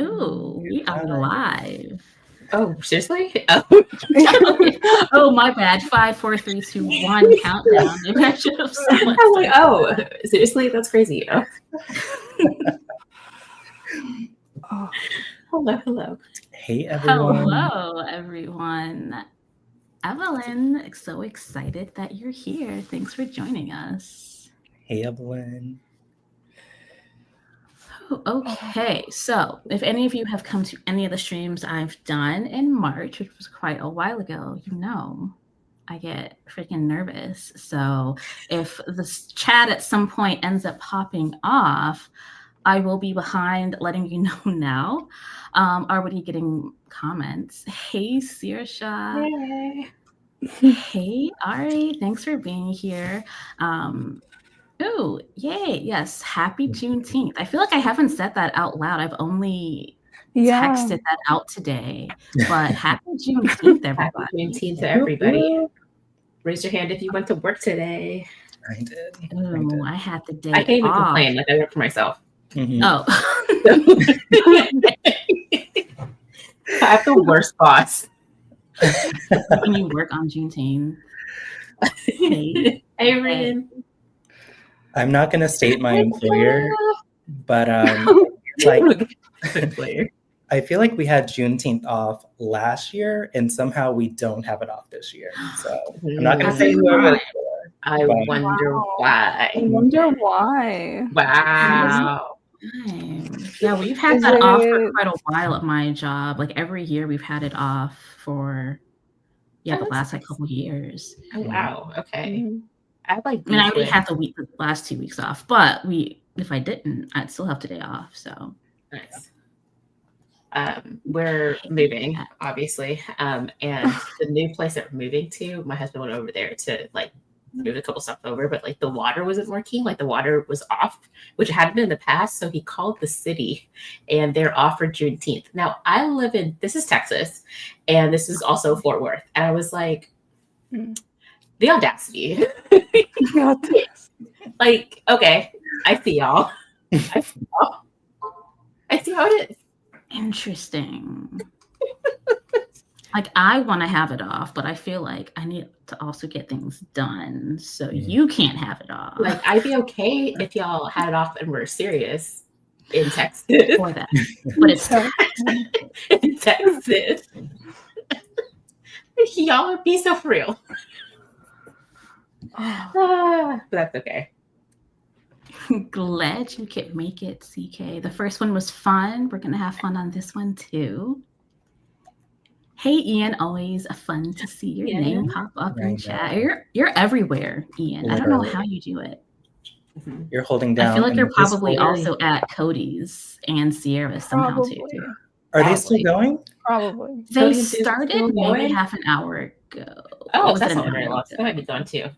Ooh, we are live. Oh, seriously? Oh, my bad. 5, 4, 3, 2, 1 countdown. Maybe I should have someone I'm like, oh, seriously? That's crazy. Oh. Hello. Hey, everyone. Hello, everyone. Evelyn, so excited that you're here. Thanks for joining us. Hey, Evelyn. Okay, so if any of you have come to any of the streams I've done in March, which was quite a while ago, you know I get freaking nervous. So if this chat at some point ends up popping off, I will be behind letting you know now. Already getting comments. Hey, Sirsha. Hey, Ari. Thanks for being here. Oh, yay. Yes. Happy Juneteenth. I feel like I haven't said that out loud. I've only texted that out today. But happy Juneteenth, everybody. Happy Juneteenth to everybody. Raise your hand if you went to work today. I did. Oh, I had the day I can't even off. complain. Like, I work for myself. Mm-hmm. Oh. I have the worst boss. When you work on Juneteenth. Hey, Aaron. I'm not going to state my employer, but I feel like we had Juneteenth off last year, and somehow we don't have it off this year. So I'm not going to say who it was for. I wonder why. Wow. Yeah, we've had that off for quite a while at my job. Like every year we've had it off for the last couple years. Oh wow. Okay. Mm-hmm. I already had the last 2 weeks off, but if I didn't, I'd still have today off. So nice. We're moving, obviously, and the new place that we're moving to, my husband went over there to move a couple stuff over, but the water wasn't working. The water was off, which it hadn't been in the past. So he called the city, and they're off for Juneteenth. Now I live this is Texas, and this is also Fort Worth, and I was like, the audacity. Okay, I see y'all. I see how it is. Interesting. I want to have it off, but I feel like I need to also get things done. So you can't have it off. I'd be okay if y'all had it off and we're serious in Texas. For that. But it's in Texas. Y'all would be so for real. But that's okay. Glad you could make it, CK. The first one was fun. We're going to have fun on this one too. Hey, Ian, always fun to see your name pop up in chat. You're everywhere, Ian. Literally. I don't know how you do it. You're holding down. I feel like you're probably also at Cody's and Sierra's somehow too. Are they still going? Probably. They started maybe half an hour ago. Oh, that's not very long. That might be gone too.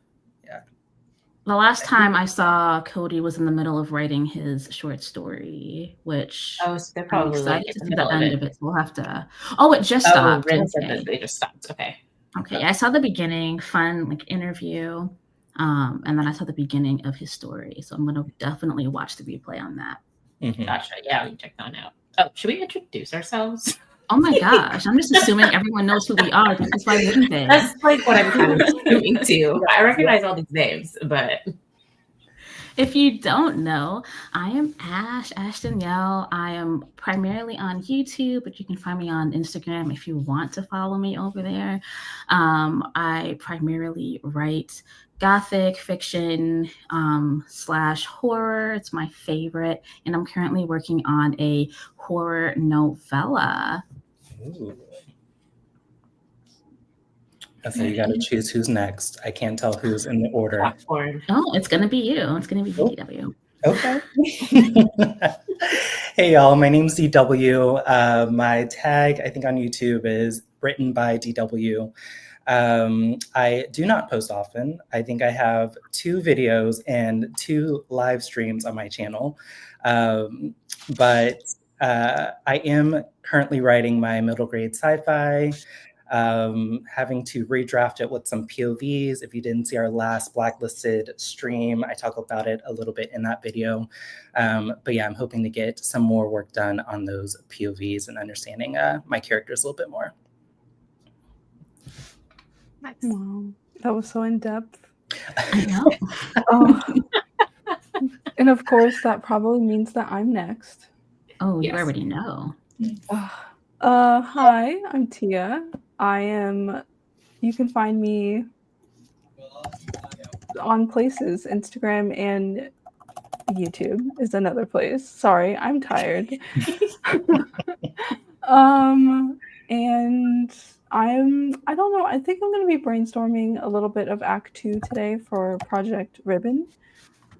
The last time I saw Cody was in the middle of writing his short story, which so they're probably excited to see the end of it. So we'll have to. Oh, it just stopped. Okay. They just stopped. Okay. I saw the beginning, fun interview, and then I saw the beginning of his story. So I'm gonna definitely watch the replay on that. Mm-hmm. Gotcha. Yeah, we can check that out. Oh, should we introduce ourselves? Oh my gosh, I'm just assuming everyone knows who we are because why wouldn't they? That's what I'm kind of assuming too. I recognize all these names, but if you don't know, I am Danielle. I am primarily on YouTube, but you can find me on Instagram if you want to follow me over there. I primarily write Gothic fiction / horror. It's my favorite, and I'm currently working on a horror novella. Ooh. So you got to choose who's next. I can't tell who's in the order. Popcorn. Oh, it's gonna be you. It's gonna be DW. Okay. Hey y'all, my name's DW. My tag, I think on YouTube, is written by DW. I do not post often. I think I have 2 videos and 2 live streams on my channel. But I am currently writing my middle grade sci-fi. having to redraft it with some POVs. If you didn't see our last Blacklisted stream, I talk about it a little bit in that video. But yeah, I'm hoping to get some more work done on those POVs and understanding my characters a little bit more. Nice. Wow, that was so in depth. I know. Oh. And of course, that probably means that I'm next. Oh, Yes. you already know. Hi, I'm Tia. You can find me on places. Instagram and YouTube is another place. Sorry, I'm tired. And I don't know, I think I'm going to be brainstorming a little bit of Act 2 today for Project Ribbon.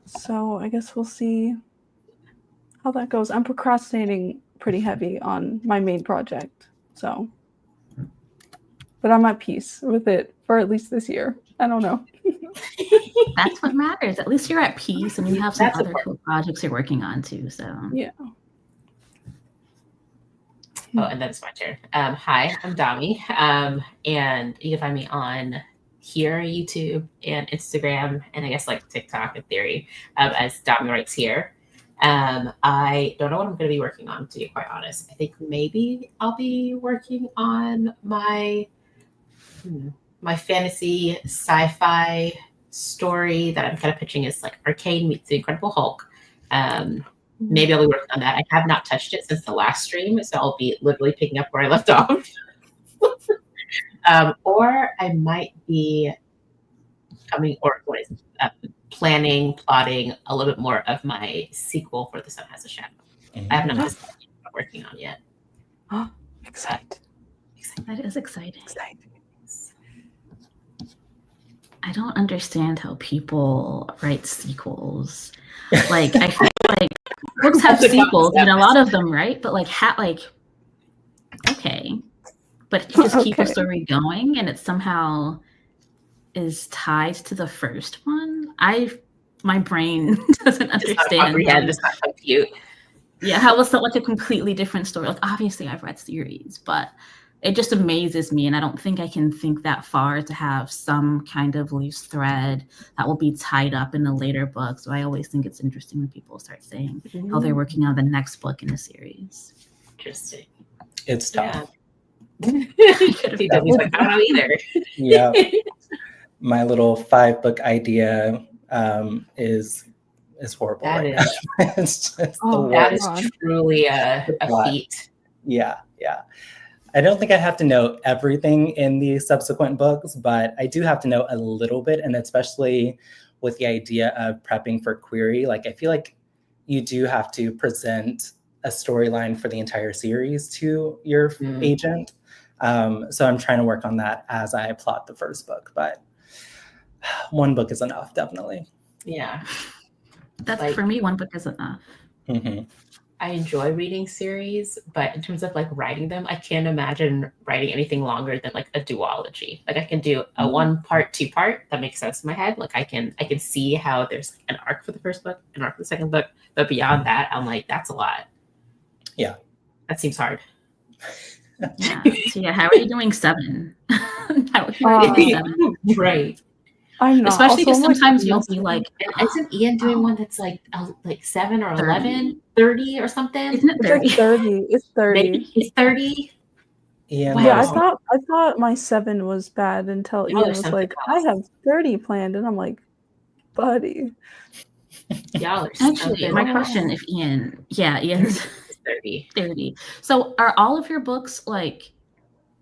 So I guess we'll see how that goes. I'm procrastinating pretty heavy on my main project. So, but I'm at peace with it for at least this year. I don't know. That's what matters. At least you're at peace and you have some That's other important. cool projects you're working on too. So Yeah. Oh, and then it's my turn. Hi, I'm Dami. And you can find me on here, YouTube, and Instagram, and I guess like TikTok in theory, as Dami Writes Here. I don't know what I'm going to be working on, to be quite honest. I think maybe I'll be working on my fantasy sci-fi story that I'm kind of pitching as like Arcane meets the Incredible Hulk. Maybe I'll be working on that. I have not touched it since the last stream, so I'll be literally picking up where I left off. Or I might be plotting a little bit more of my sequel for The Sun Has a Shadow. I have not decided what I'm working on yet. Excited. that is exciting. I don't understand how people write sequels. Like I feel like books have sequels, and a lot of them, right? But like okay. But you just keep a story going and it somehow is tied to the first one. My brain doesn't understand. It's not compute. Yeah, how was that like a completely different story? Like obviously I've read series, but it just amazes me, and I don't think I can think that far to have some kind of loose thread that will be tied up in a later book. So I always think it's interesting when people start saying how they're working on the next book in a series. Interesting. It's tough. Yeah. He's like, I don't know either. Yeah. My little 5-book idea is horrible. That right is- now. It's just the That worst. is truly a feat. Yeah. I don't think I have to know everything in the subsequent books, but I do have to know a little bit, and especially with the idea of prepping for query. Like I feel like you do have to present a storyline for the entire series to your agent. So I'm trying to work on that as I plot the first book, but one book is enough, definitely. Yeah. That's for me, one book is enough. Mm-hmm. I enjoy reading series, but in terms of like writing them, I can't imagine writing anything longer than like a duology. Like I can do a 1-part, 2-part. That makes sense in my head. Like I can see how there's an arc for the first book, an arc for the second book, but beyond that, I'm like, that's a lot. Yeah. That seems hard. Yeah. So yeah, how are you doing 7? How are you doing 7? Right. I'm not. Especially because Also, sometimes you'll be like, Isn't Ian doing one that's like 7 or 11, 30 or something? Isn't it 30? It's 30. It's 30. Maybe it's 30. Ian, Yeah, Wow. I thought my 7 was bad until Ian was like, I have 30 planned, and I'm like, buddy. Y'all are Actually, something my else. question, if Ian's 30. 30. So are all of your books like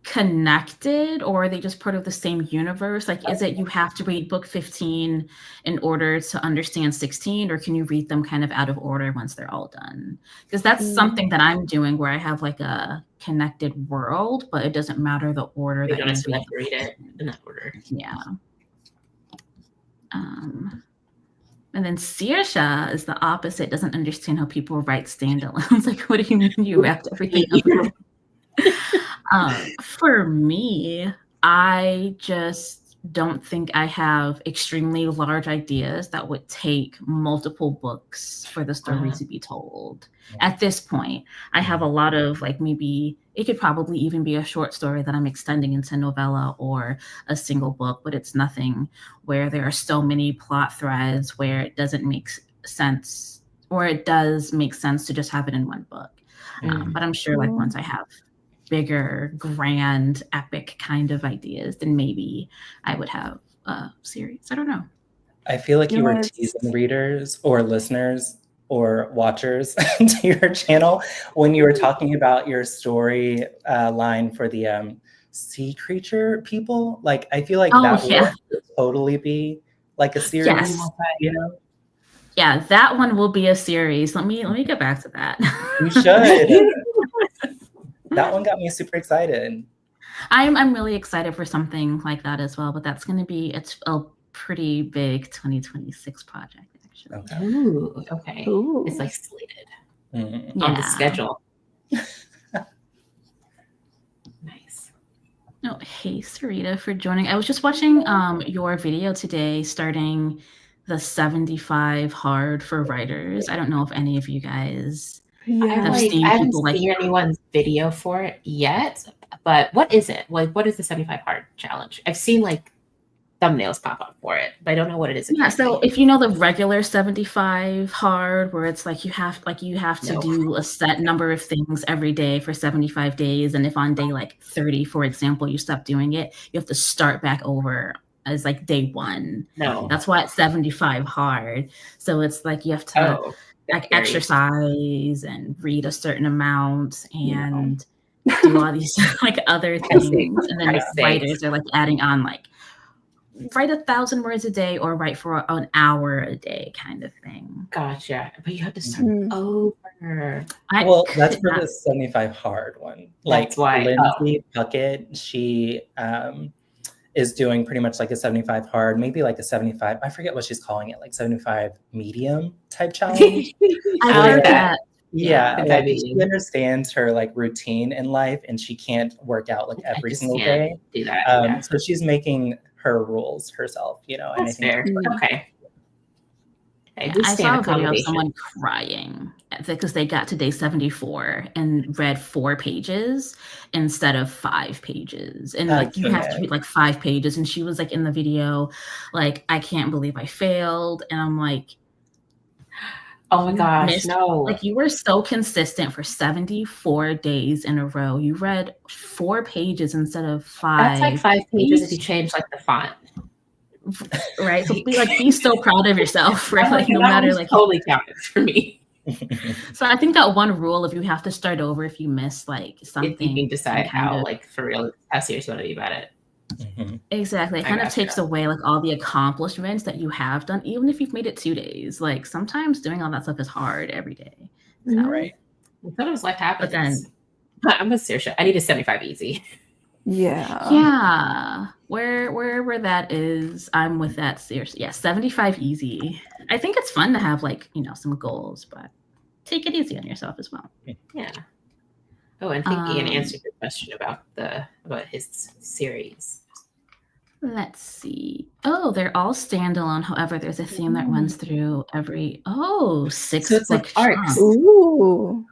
connected, or are they just part of the same universe? Like, is it you have to read book 15 in order to understand 16, or can you read them kind of out of order once they're all done? Because that's something that I'm doing where I have like a connected world, but it doesn't matter the order You that don't you necessarily read. have to read it in that order. Yeah. And then Saoirse is the opposite, doesn't understand how people write standalones. Like, what do you mean you wrapped everything up? For me, I just don't think I have extremely large ideas that would take multiple books for the story to be told. At this point, I have a lot of like, maybe it could probably even be a short story that I'm extending into novella or a single book, but it's nothing where there are so many plot threads where it doesn't make sense, or it does make sense to just have it in one book. But I'm sure like once I have bigger, grand, epic kind of ideas, then maybe I would have a series. I don't know. I feel like you were teasing readers or listeners or watchers to your channel when you were talking about your story line for the sea creature people. Like, I feel like that would totally be like a series. Yes. You know? Yeah, that one will be a series. Let me get back to that. You should. That one got me super excited. I'm really excited for something like that as well, but that's going to be, it's a pretty big 2026 project, actually. Okay. Ooh, okay. Ooh. It's like slated on the schedule. Nice. Oh, hey, Sarita, for joining. I was just watching your video today, starting the 75 hard for writers. I don't know if any of you guys have seen I haven't seen anyone's video for it yet, but what is it? Like, what is the 75 hard challenge? I've seen like thumbnails pop up for it, but I don't know what it is. Yeah, so if you know the regular 75 hard, where it's like you have to do a set number of things every day for 75 days, and if on day like 30, for example, you stop doing it, you have to start back over as like day 1. No, that's why it's 75 hard. So it's like you have to like exercise and read a certain amount and do all these like other things, and then writers are like adding on like write 1,000 words a day or write for an hour a day kind of thing. Gotcha. But you have to start over. Well, that's for the 75 hard one. Like Lindsay Puckett, she is doing pretty much like a 75 hard, maybe like a 75, I forget what she's calling it, like 75 medium type challenge. I like that. Yeah, like she understands her like routine in life, and she can't work out like every single day. Do that. So she's making her rules herself, you know. That's and I think fair. Okay. I saw a video of someone crying because they got to day 74 and read 4 pages instead of 5 pages. And like you have to read like 5 pages. And she was like in the video, like, I can't believe I failed. And I'm like, oh my gosh, no. Like you were so consistent for 74 days in a row. You read 4 pages instead of 5. That's like 5 pages if you change like the font. Right. So be so proud of yourself, right? Like no matter like totally counted for me. So I think that one rule, if you have to start over, if you miss like something, you can decide how like for real how serious you want to be about it. Exactly. It kind of takes away like all the accomplishments that you have done, even if you've made it 2 days. Like sometimes doing all that stuff is hard every day. So, right. Sometimes life happens. But then I'm a serious. I need a 75 easy. Yeah. Wherever that is, I'm with that seriously. Yeah, 75 easy. I think it's fun to have like, you know, some goals, but take it easy on yourself as well. Yeah. Oh, and I think Ian answered your question about his series. Let's see. Oh, they're all standalone. However, there's a theme that runs through every 6 so it's book like arcs. Ooh.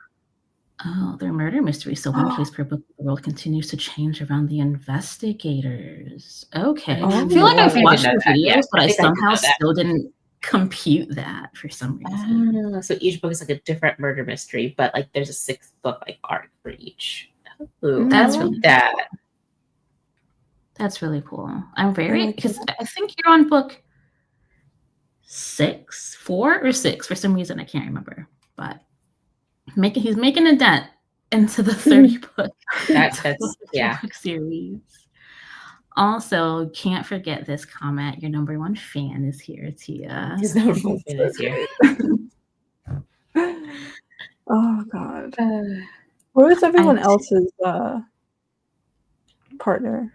Oh, they're murder mysteries. So one case per book, the world continues to change around the investigators. Okay. I feel like I've watched the videos, but I somehow still didn't compute that for some reason. So each book is like a different murder mystery, but like there's a 6 book like arc for each. Ooh, that's really that. That's really cool. I'm very, because I think you're on book 4 or 6 for some reason. I can't remember, but he's making a dent into the 30 book book series. Also, can't forget this comment. Your number 1 fan is here, Tia. His number 1 fan is here. Oh God. Where is everyone else's partner?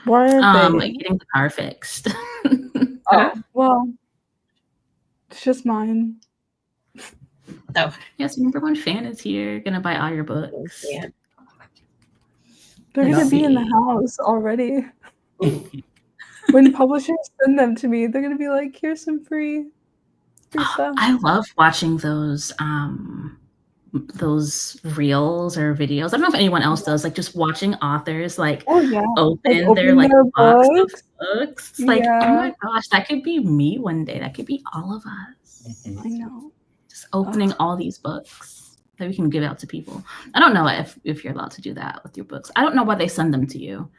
Why are they getting the car fixed? Well, it's just mine. Oh, yes, number 1 fan is here. Gonna buy all your books. Yeah. They're gonna be in the house already. When publishers send them to me, they're gonna be like, "Here's some free stuff." I love watching those reels or videos. I don't know if anyone else does, like just watching authors like Oh yeah, open their like their box of books. books. It's like, oh Yeah, my gosh, that could be me one day. That could be all of us. I know. Just opening all these books that we can give out to people. I don't know if you're allowed to do that with your books. I don't know why they send them to you.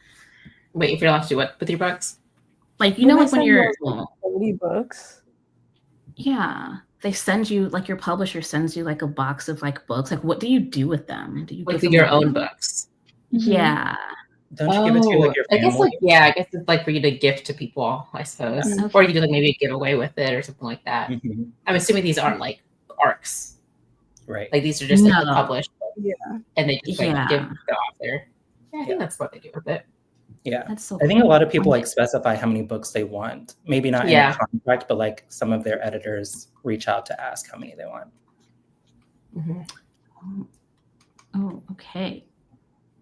Wait, if you're allowed to do what with your books? Like, you know, like when you're 30 books. Yeah, they send you, like, your publisher sends you like a box of like books. Like, what do you do with them? Do you Like give them your away? own books? Yeah. Don't you give it to like your I family? guess like I guess it's like for you to gift to people, I suppose, Okay. or you could do like maybe a giveaway with it or something like that. Mhm. I'm assuming these aren't like arcs, Right. like these are just like the No. published, Yeah. and they just like give Yeah. the author. Yeah, I think that's what they do with it. Yeah. That's so I think a cool. lot of people like specify how many books they want. Maybe not in Yeah. a contract, but like some of their editors reach out to ask how many they want. Mhm. Oh, okay.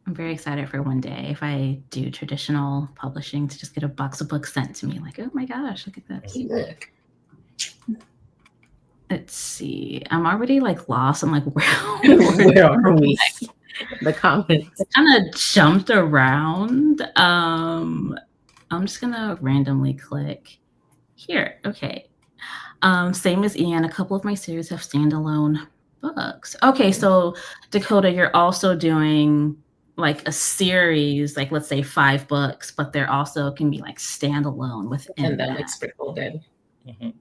I'm very excited for one day if I do traditional publishing to just get a box of books sent to me. Like, oh my gosh, look at this. Look. Let's see. I'm already like lost. I'm like, Where are we? The comments. kind of jumped around. I'm just gonna randomly click here. Okay. Same as Ian, a couple of my series have standalone books. Okay, so Dakota, you're also doing like a series, like let's say 5 books, but there also can be like standalone within And then that. like sprinkled in. Mhm.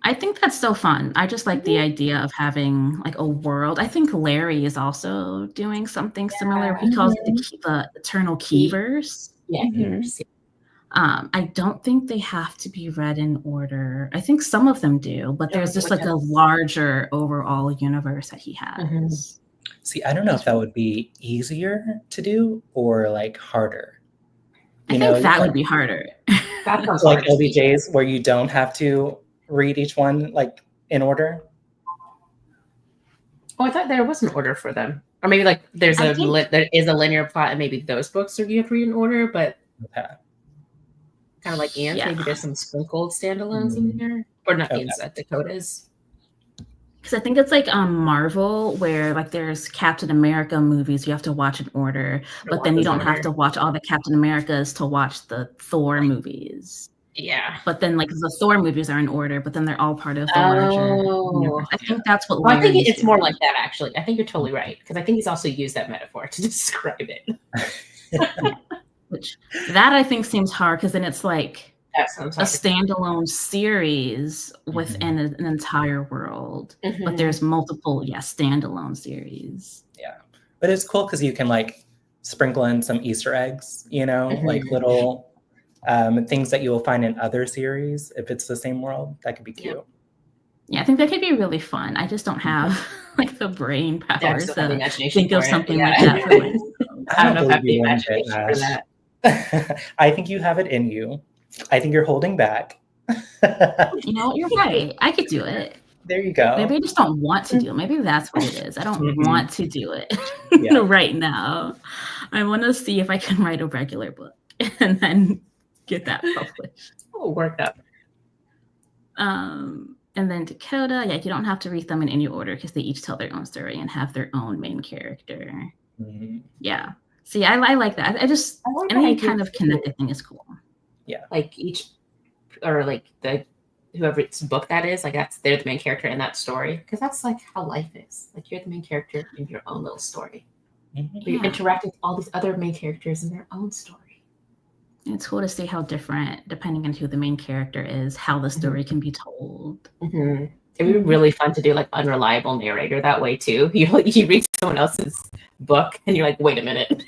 I think that's so fun. I just like the idea of having like a world. I think Larry is also doing something similar. He calls it the Eternal Keyverse. Yeah. Mhm. I don't think they have to be read in order. I think some of them do, but there's just like a Yes. larger overall universe that he has. See, I don't know if that would be easier to do or like harder. I think that would be harder. That sounds Like hard to me. LBJs where you don't have to read each one like in order. Oh, I thought there was an order for them, or maybe like there is a linear plot, and maybe those books are you have to read in order, but Okay. kind of like Anne's. Yeah. Maybe there's some sprinkled standalones in there, or not Okay. Anne's, Dakota's. Because I think it's like Marvel, where like there's Captain America movies you have to watch in order, but then you don't have to watch all the Captain Americas to watch the Thor movies. Yeah. But then like the Thor movies are in order, but then they're all part of the larger universe. I think that's what Well, I think Larry's it's more doing. like that actually. I think you're totally right because I think he's also used that metaphor to describe it. Which that I think seems hard because then it's like That sounds a hard. standalone series within an entire world, but there's multiple standalone series. Yeah. But it's cool because you can like sprinkle in some Easter eggs, you know, like little things that you will find in other series if it's the same world. That could be cute. Yeah, I think that could be really fun. I just don't have like the brain power Yeah, I just don't have the to imagination think of for it. something Yeah. like that for myself. I don't know if I have believe the you wouldn't get imagination for that. I think you have it in you. I think you're holding back. You know, you're right. I could do it. There you go. Maybe I just don't want to do it. Maybe that's what it is. I don't want to do it Yeah. right now. I want to see if I can write a regular book and then get that published. Oh, worked up. And then Dakota, you don't have to read them in any order because they each tell their own story and have their own main character. Mhm. Yeah. See, I like that. I just like any that kind idea of connected thing is cool. Like each, or like the whoever's book that is, like they're the main character in that story because that's like how life is. Like you're the main character in your own little story. Mhm. But you're interacting with all these other main characters in their own story. It's cool to see how different, depending on who the main character is, how the story can be told. It'd be really fun to do like unreliable narrator that way too. You read someone else's book and you're like, wait a minute.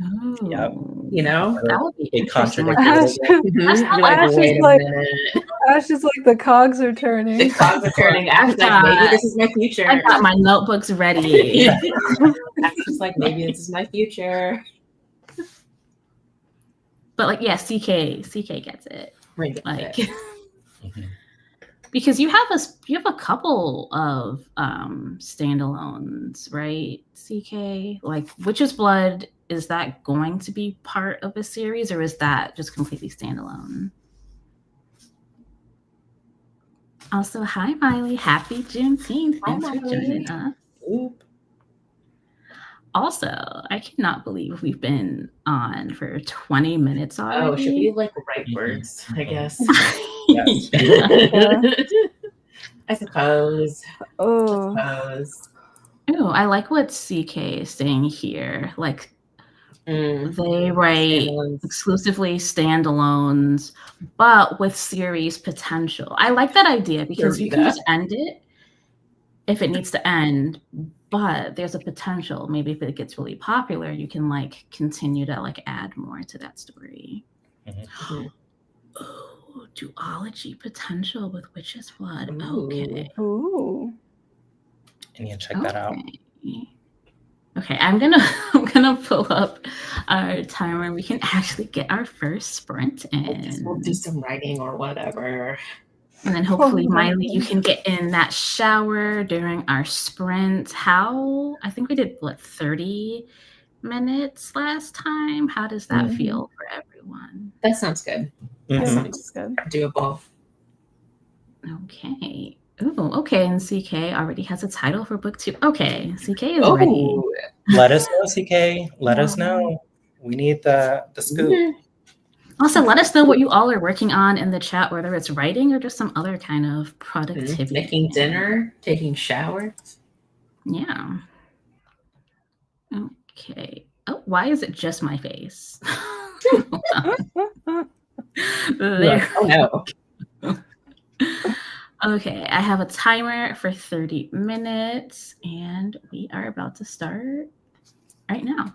Oh, Yep. You know? that would be It interesting. contradicts Ash, You're like, Ash wait is a like- minute. Ash is like the cogs are turning. The clouds are turning. Ash is like, maybe this is my future. I got my notebooks ready. Ash is like, maybe this is my future. But like, yeah, CK gets it. Like, Like, Mhm. because you have a couple of standalones, right? CK, like Witch's Blood is that going to be part of a series, or is that just completely standalone? Also, hi Miley, happy Juneteenth. Hi, Thanks for Miley. joining us. Oop. Also, I cannot believe we've been on for 20 minutes already. Oh, should we like write words? I guess. Yes. Yeah. I suppose. Oh, Ooh, I like what CK is saying here. Like, Mm, they write standalones. exclusively standalones, but with series potential. I like that idea because you can just end it if it needs to end, but there's a potential. Maybe if it gets really popular, you can like continue to like add more to that story. Mhm. Oh, duology potential with Witch's Blood. Ooh. Okay. ooh. I need to check that out. Okay, I'm gonna pull up our timer. We can actually get our first sprint I guess in. we'll do some writing or whatever. And then hopefully, Miley, you can get in that shower during our sprint. I think we did, what, 30 minutes last time? How does that feel for everyone? That sounds good. Yeah, That Mhm. sounds good. doable. Okay. Ooh, okay. And CK already has a title for book 2. Okay, CK is ready. Let us know, CK. Let us know. We need the scoop. Mhm. Also, let us know what you all are working on in the chat, whether it's writing or just some other kind of productivity. Making dinner, taking showers. Yeah. Okay. Oh, why is it just my face? There. Oh no. Okay, I have a timer for 30 minutes, and we are about to start right now.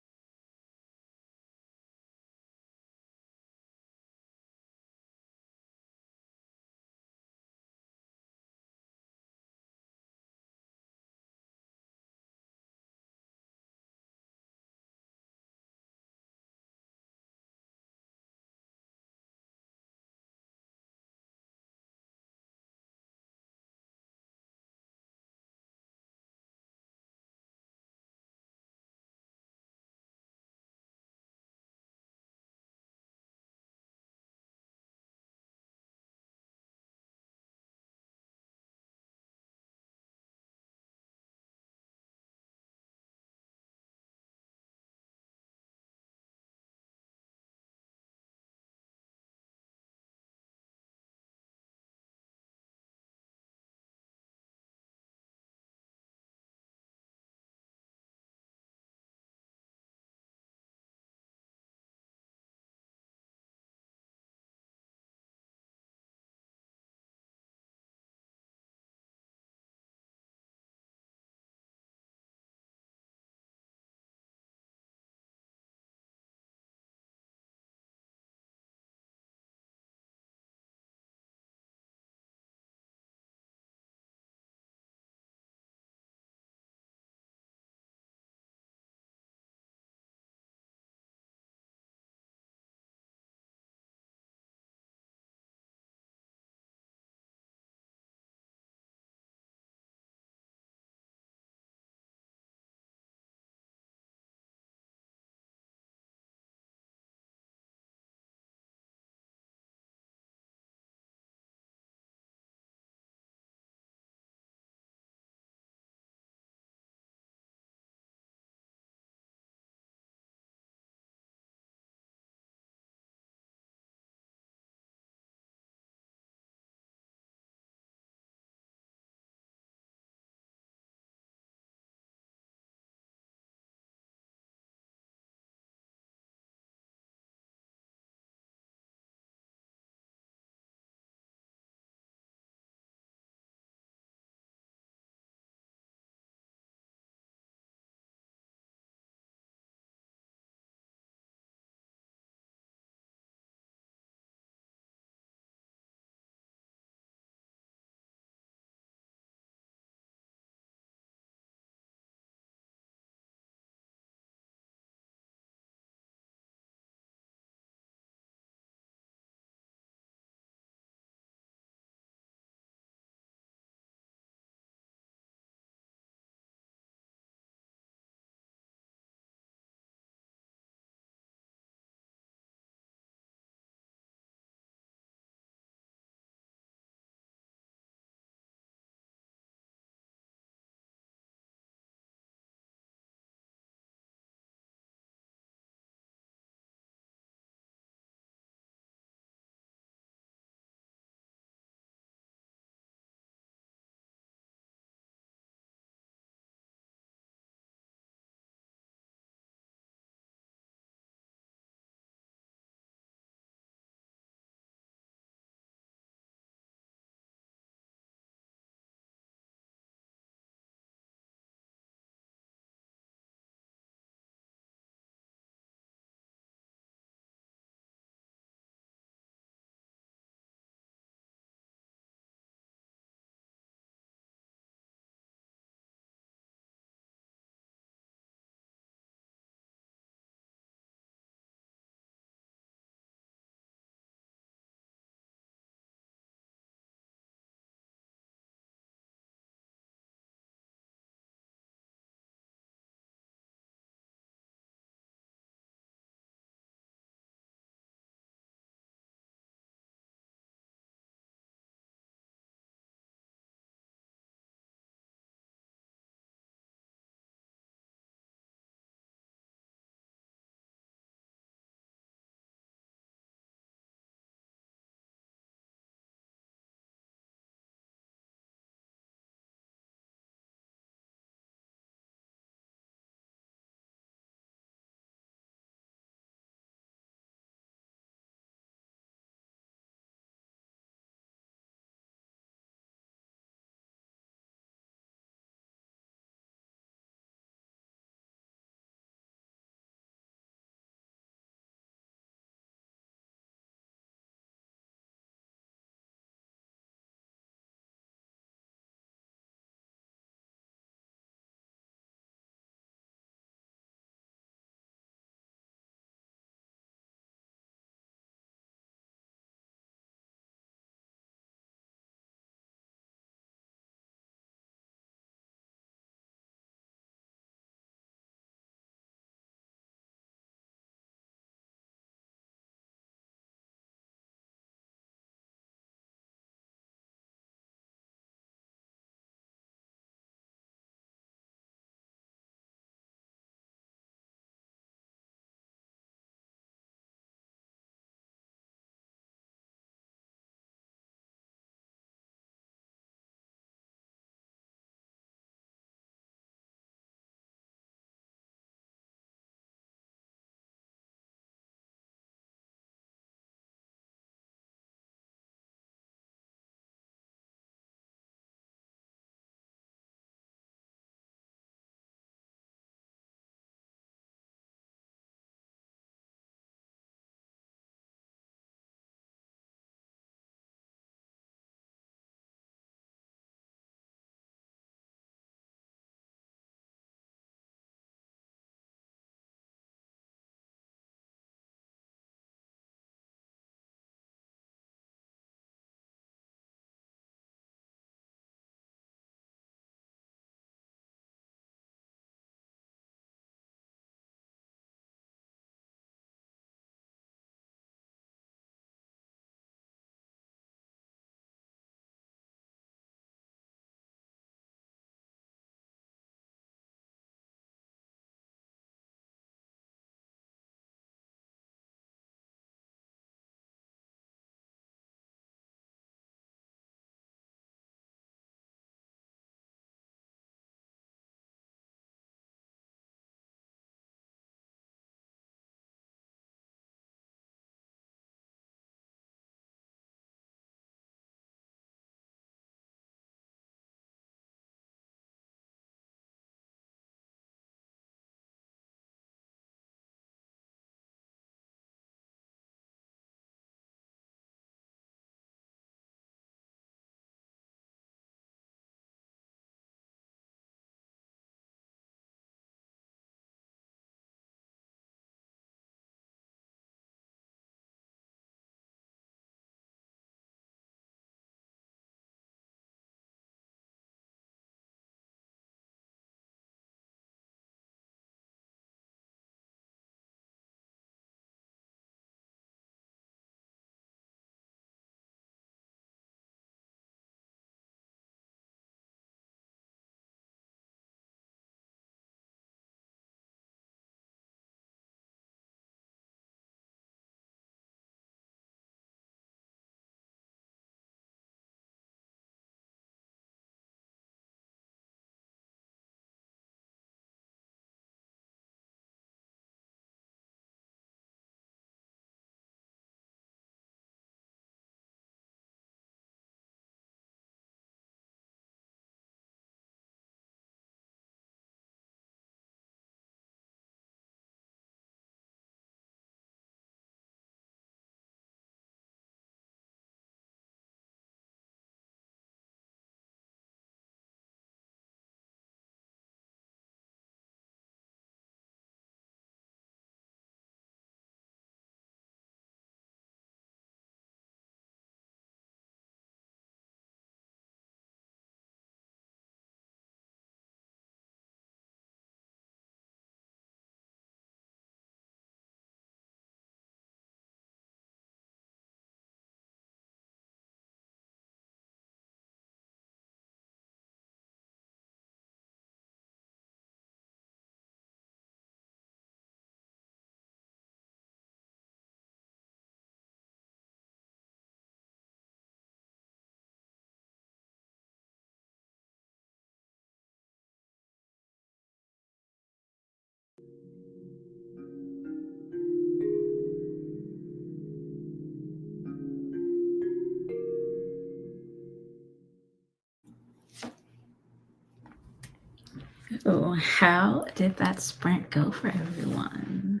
So, how did that sprint go for everyone?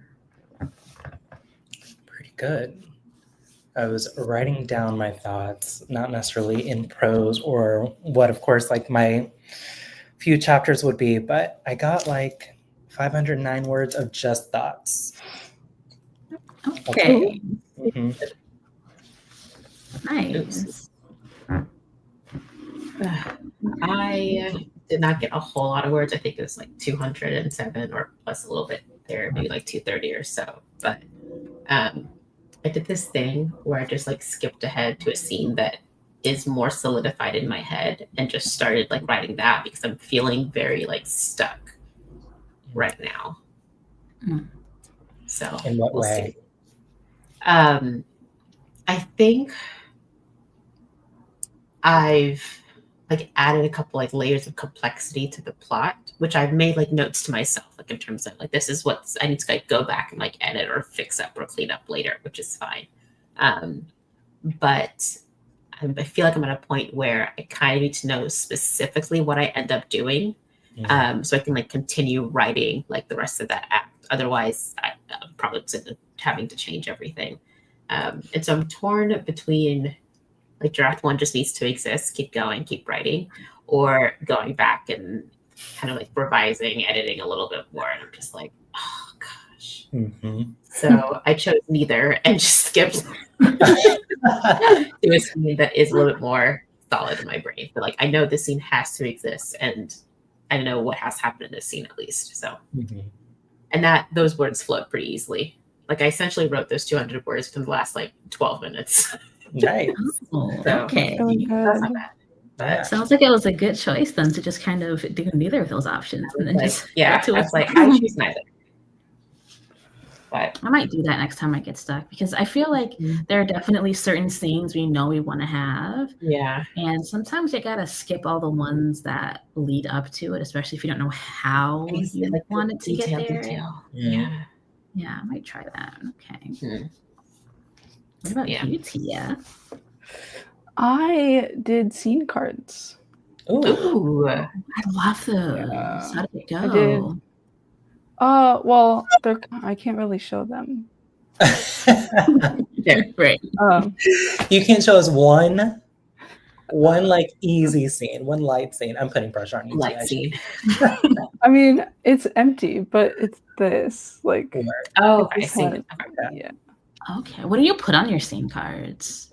Pretty good. I was writing down my thoughts, not necessarily in prose or what, of course, like my few chapters would be, but I got like 509 words of just thoughts. Okay. Mm-hmm. Nice. I did not get a whole lot of words. I think it was like 207 or plus a little bit there, maybe like 230 or so. But I did this thing where I just like skipped ahead to a scene that is more solidified in my head and just started like writing that because I'm feeling very like stuck right now. Mm. So In what way? see. I think I've like added a couple like layers of complexity to the plot, which I've made like notes to myself, like in terms of like this is what I need to like go back and like edit or fix up or clean up later, which is fine. But I feel like I'm at a point where I kind of need to know specifically what I end up doing, so I can like continue writing like the rest of that act. Otherwise, I'm probably having to change everything. And so I'm torn between like draft one just needs to exist, keep going, keep writing, or going back and kind of like revising, editing a little bit more. And I'm just like, oh gosh. Mm-hmm. So I chose neither and just skipped to a scene that is a little bit more solid in my brain. But like I know this scene has to exist and I know what has happened in this scene at least. So and that those words flowed pretty easily. Like I essentially wrote those 200 words within the last like 12 minutes. Nice. Oh, So, okay. Really That's good. not bad. Yeah. Sounds like it was a good choice then to just kind of do neither of those options and then Like, just yeah, get to I it. was like, I choose neither. But I might do that next time I get stuck because I feel like there are definitely certain scenes we know we want to have. yeah, And sometimes you gotta skip all the ones that lead up to it, especially if you don't know how you like want it to get there. detail. Yeah. Yeah, I might try that. Okay. Hmm. What about Yeah. you, Tia? I did scene cards. Ooh. Ooh, I love those. Yeah, How did it go? I did. Well, I can't really show them. there. Right. You can't show us one like easy scene, one light scene. I'm putting pressure on you. Light Tia. scene. I mean, it's empty, but it's this like. Oh, it's I see. this one. Yeah. Okay. What do you put on your scene cards?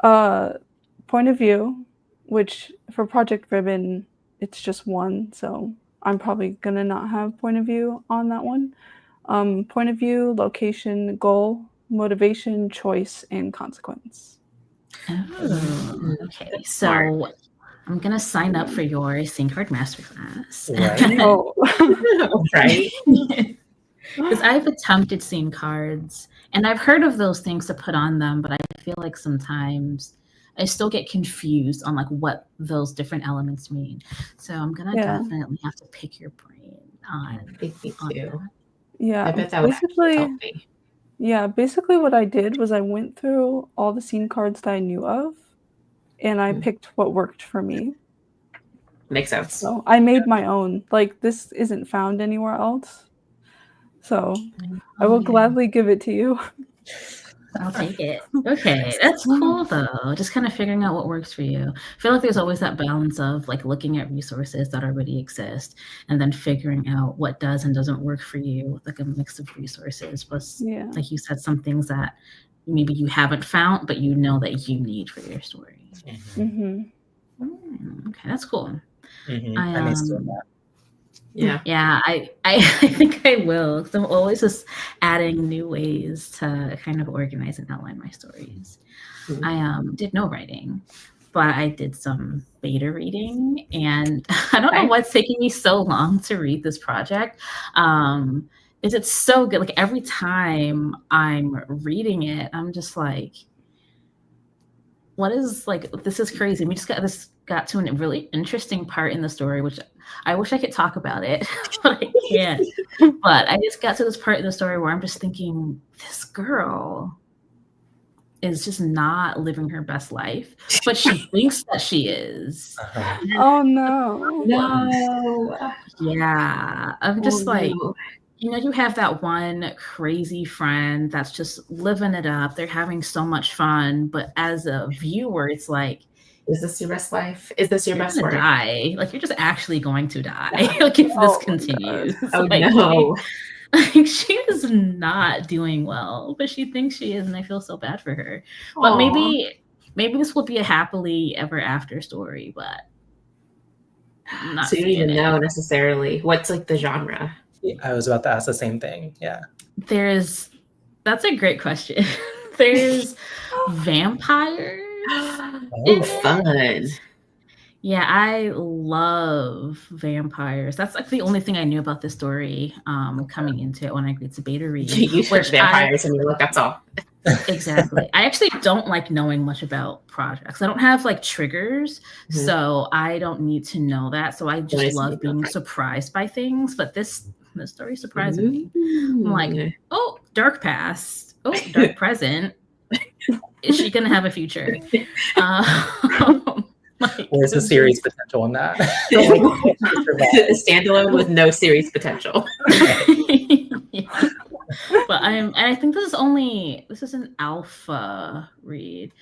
Point of view, which for Project Ribbon, it's just one, so I'm probably gonna not have point of view on that one. Point of view, location, goal, motivation, choice, and consequence. Oh, okay. So Smart. I'm gonna sign up for your scene card masterclass. Right. Oh, Right. Because I've attempted scene cards and I've heard of those things to put on them, but I feel like sometimes I still get confused on like what those different elements mean. So I'm gonna definitely have to pick your brain on Me too. that. Yeah. I bet that would actually help me. Yeah, basically what I did was I went through all the scene cards that I knew of, and I picked what worked for me. Makes sense. So I made my own. Like, this isn't found anywhere else. So I will gladly give it to you. I'll take it. Okay, that's cool though. Just kind of figuring out what works for you. I feel like there's always that balance of like looking at resources that already exist and then figuring out what does and doesn't work for you, like a mix of resources. Plus, like you said, some things that maybe you haven't found, but you know that you need for your story. Okay, that's cool. I may still that. Yeah, I think I will. Because I'm always just adding new ways to kind of organize and outline my stories. I did no writing, but I did some beta reading, and I don't know what's taking me so long to read this project. Is it so good? Like every time I'm reading it, I'm just like, what is like, this is crazy. We just got to a really interesting part in the story, which I wish I could talk about it, but I can't. But I just got to this part in the story where I'm just thinking, this girl is just not living her best life, but she thinks that she is. Oh no. No. Yeah. I'm just Oh, like, no. you know, you have that one crazy friend that's just living it up. They're having so much fun. But as a viewer, it's like, Is this your best life? Is this your you're best gonna work? die. Like, you're just actually going to die. Like, if this Oh, continues. Oh, like, no. she is not doing well, but she thinks she is, and I feel so bad for her. But Aw. maybe this will be a happily ever after story, but I'm not So you don't seeing even it. know necessarily what's like the genre. I was about to ask the same thing. Yeah. That's a great question. There's vampires. Oh, fun. Yeah, I love vampires. That's like the only thing I knew about this story coming into it when I agreed to beta read. You search vampires and you're like, that's all. Exactly. I actually don't like knowing much about projects. I don't have like triggers, so I don't need to know that. So I just love being surprised by things. But this story surprised me. I'm like, oh, dark past. Oh, dark present. Is she gonna have a future? Where's the series potential in that? Standalone with no series potential. Yeah. But I think this is an alpha read.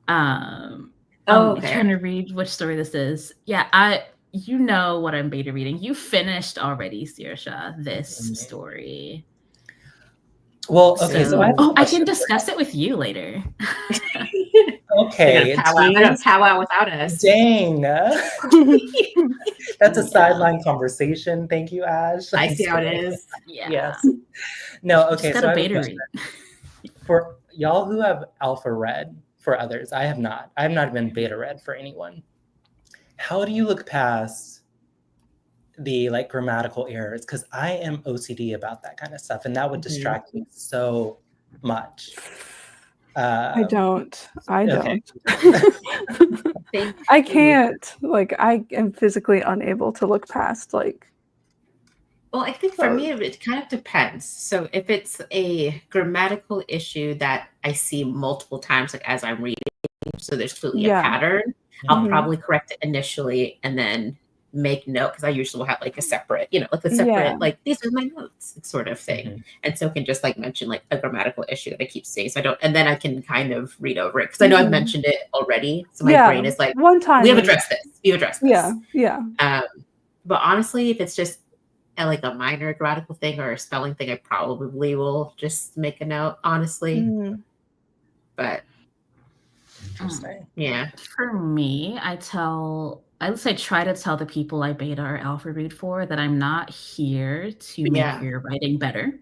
I'm trying to read which story this is. Yeah, you know what I'm beta reading. You finished already, Saoirse, this story. Well, okay, so I can discuss it with you later. Okay. Powwow without us. Dang. That's a sideline conversation. Thank you, Ash. I see how it is. Yeah. Yes. No, okay. So beta read. For y'all who have alpha read for others, I have not. I have not been beta read for anyone. How do you look past the like grammatical errors? Because I am OCD about that kind of stuff, and that would distract me so much. I don't. Okay. I can't. Like, I am physically unable to look past like. Well, I think for me, it kind of depends. So if it's a grammatical issue that I see multiple times, like as I'm reading, so there's clearly a pattern, I'll probably correct it initially and then make note, because I usually will have like a separate, like these are my notes sort of thing. And so can just like mention like a grammatical issue that I keep seeing. So and then I can kind of read over it because I know I've mentioned it already. So my brain is like, one time we've addressed this. You've addressed this. Yeah. But honestly, if it's just like a minor grammatical thing or a spelling thing, I probably will just make a note, honestly. But interesting. Yeah. For me, I try to tell the people I beta or alpha read for that I'm not here to make your writing better.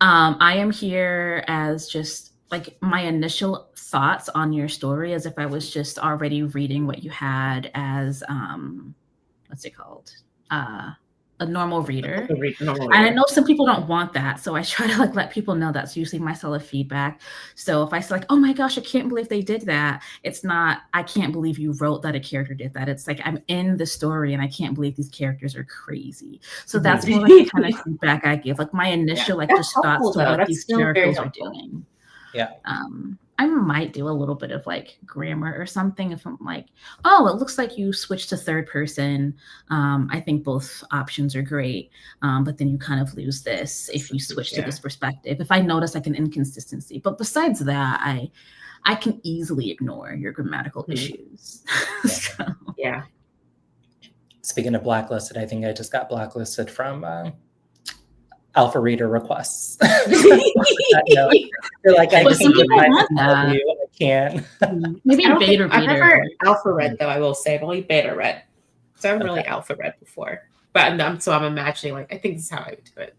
I am here as just like my initial thoughts on your story, as if I was just already reading what you had as what's it called? A normal reader. And I know some people don't want that, so I try to like let people know that's usually my solid feedback. So if I say like, oh my gosh, I can't believe they did that, it's not I can't believe you wrote that a character did that. It's like I'm in the story and I can't believe these characters are crazy. So that's more like the kind of feedback I give, like my initial like just thoughts to what these characters are doing. Yeah. I might do a little bit of like grammar or something if I'm like, oh, it looks like you switched to third person. I think both options are great, but then you kind of lose this if you switch to this perspective. If I notice like an inconsistency, but besides that, I can easily ignore your grammatical issues. Yeah. Speaking of blacklisted, I think I just got blacklisted from alpha reader requests. They're like, I can't get my you. I can't. Maybe beta reader. I've never alpha read though. I will say I've only beta read, so I haven't really alpha read before. But I'm imagining like I think this is how I would do it.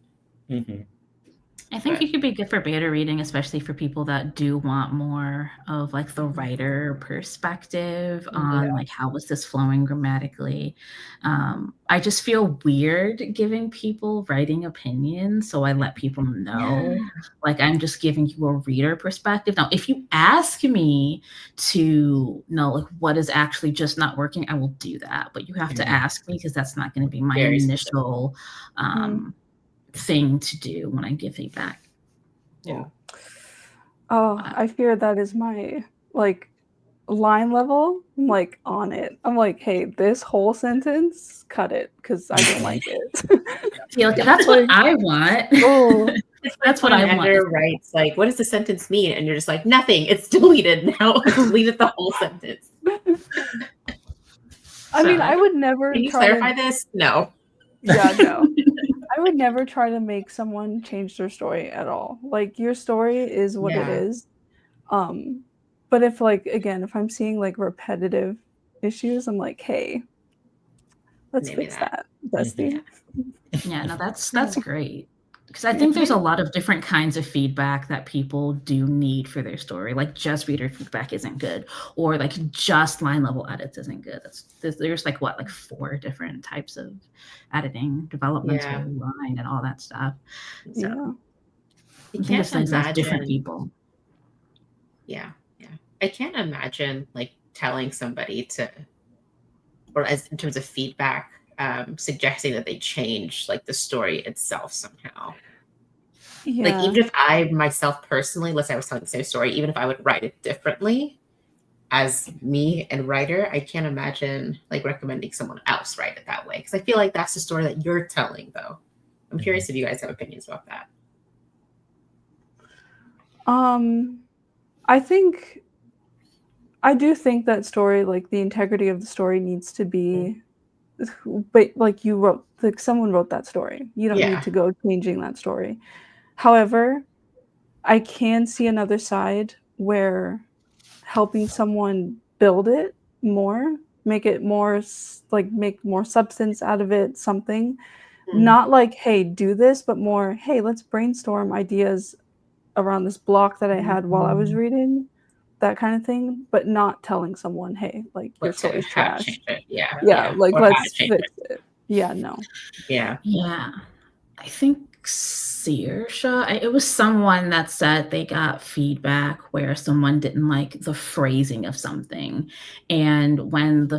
I think you could be good for beta reading, especially for people that do want more of like the writer perspective on like how was this flowing grammatically. I just feel weird giving people writing opinions, so I let people know like I'm just giving you a reader perspective. Now, if you ask me to know like what is actually just not working, I will do that, but you have to ask me because that's not going to be my initial thing to do when I give feedback. Yeah. Oh, I fear that is my like line level. I'm like on it. I'm like, hey, this whole sentence, cut it because I don't like it. Yeah, like, that's what I want. Oh, It's That's like what when I an want. editor writes, like, what does the sentence mean? And you're just like, nothing. It's deleted now. Deleted the whole sentence. I mean, I would never Can you try clarify to. this? No. Yeah, no. I would never try to make someone change their story at all. Like your story is what it Yeah. is. But if like again, if I'm seeing like repetitive issues, I'm like, hey, let's Maybe fix that, bestie. Yeah, no, that's great. Because I think there's a lot of different kinds of feedback that people do need for their story. Like just reader feedback isn't good, or like just line level edits isn't good. There's like what, like 4 different types of editing, developmental, line, and all that stuff. So Yeah. You I think can't it's like that's different imagine. people. Yeah. I can't imagine like telling somebody to, or as in terms of feedback, suggesting that they change like the story itself somehow. Yeah. Like even if I myself personally, let's say I was telling the same story, even if I would write it differently as me and writer, I can't imagine like recommending someone else write it that way. Because I feel like that's the story that you're telling though. I'm curious if you guys have opinions about that. I do think that story, like the integrity of the story needs to be, but like you wrote, like someone wrote that story. You don't need to go changing that story. However, I can see another side where helping someone build it more, make it more, like make more substance out of it, something. Not like, hey, do this, but more, hey, let's brainstorm ideas around this block that I had while I was reading, that kind of thing, but not telling someone, hey, like your story's trash. Yeah, like let's fix it. Yeah, no. Yeah. I think Saoirse, it was someone that said they got feedback where someone didn't like the phrasing of something, and when the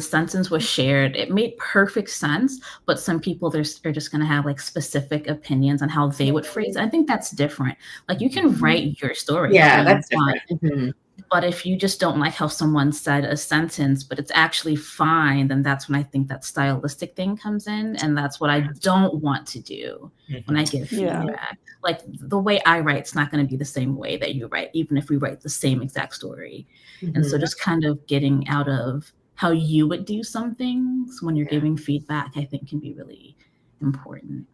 sentence was shared, it made perfect sense. But some people they're just going to have like specific opinions on how they would phrase it. I think that's different. Like you can write your story. Yeah, that's different. But if you just don't like how someone said a sentence, but it's actually fine, then that's when I think that stylistic thing comes in. And that's what I don't want to do when I give feedback. Like the way I write, it's not going to be the same way that you write, even if we write the same exact story. And so just kind of getting out of how you would do some things when you're giving feedback, I think can be really important.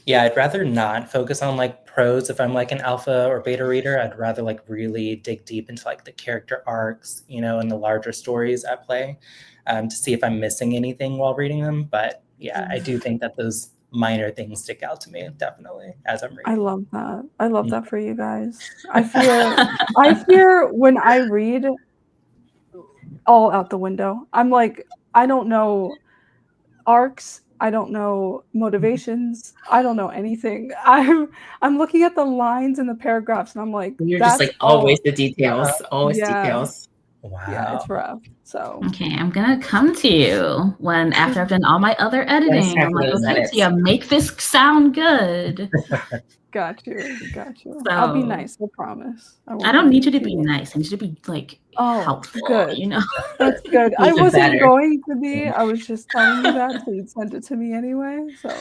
Yeah, I'd rather not focus on like prose if I'm like an alpha or beta reader. I'd rather like really dig deep into like the character arcs, you know, and the larger stories at play, to see if I'm missing anything while reading them. But yeah, I do think that those minor things stick out to me definitely as I'm reading. I love that. I love that for you guys. I fear when I read all out the window. I'm like, I don't know arcs. I don't know motivations. I don't know anything. I'm looking at the lines in the paragraphs and I'm like, you're just like always the details, always details. Wow. Yeah, it's rough. So okay, I'm gonna come to you after I've done all my other editing. I'm like, okay, Tia, make this sound good. Got you. So, I'll be nice. I promise. I don't need you to be nice. I need you to be like helpful. Good. You know, that's good. I wasn't going to be. I was just telling you that, so you'd send it to me anyway. So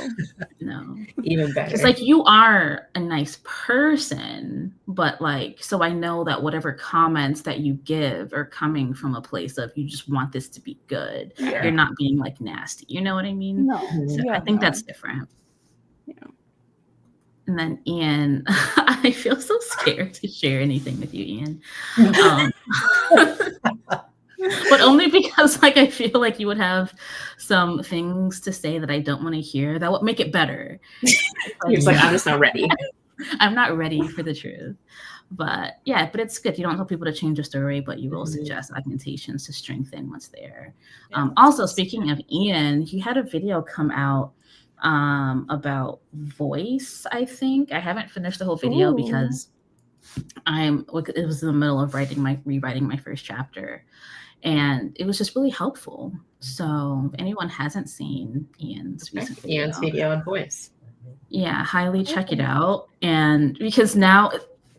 no, even better. It's like you are a nice person, but like, so I know that whatever comments that you give are coming from a place of you just want this to be good. Yeah. You're not being like nasty. You know what I mean? No. So I think that's different. Yeah. And then Ian, I feel so scared to share anything with you, Ian. But only because like I feel like you would have some things to say that I don't want to hear that would make it better. It's like I'm just not ready. I'm not ready for the truth. But yeah, but it's good. You don't tell people to change a story, but you will suggest augmentations to strengthen what's there. Also, speaking of Ian, he had a video come out about voice, I think. I haven't finished the whole video because it was in the middle of rewriting my first chapter. And it was just really helpful. So if anyone hasn't seen Ian's recent video, Ian's video on voice. Yeah, highly check it out. And because now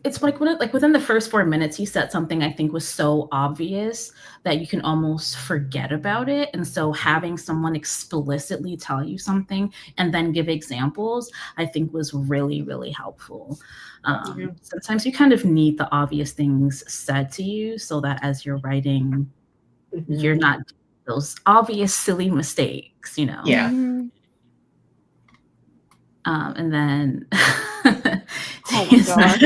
it's like within the first 4 minutes, he said something I think was so obvious that you can almost forget about it. And so having someone explicitly tell you something and then give examples, I think was really, really helpful. Sometimes you kind of need the obvious things said to you so that as you're writing, you're not those obvious silly mistakes, you know? Yeah. And then Oh my gosh.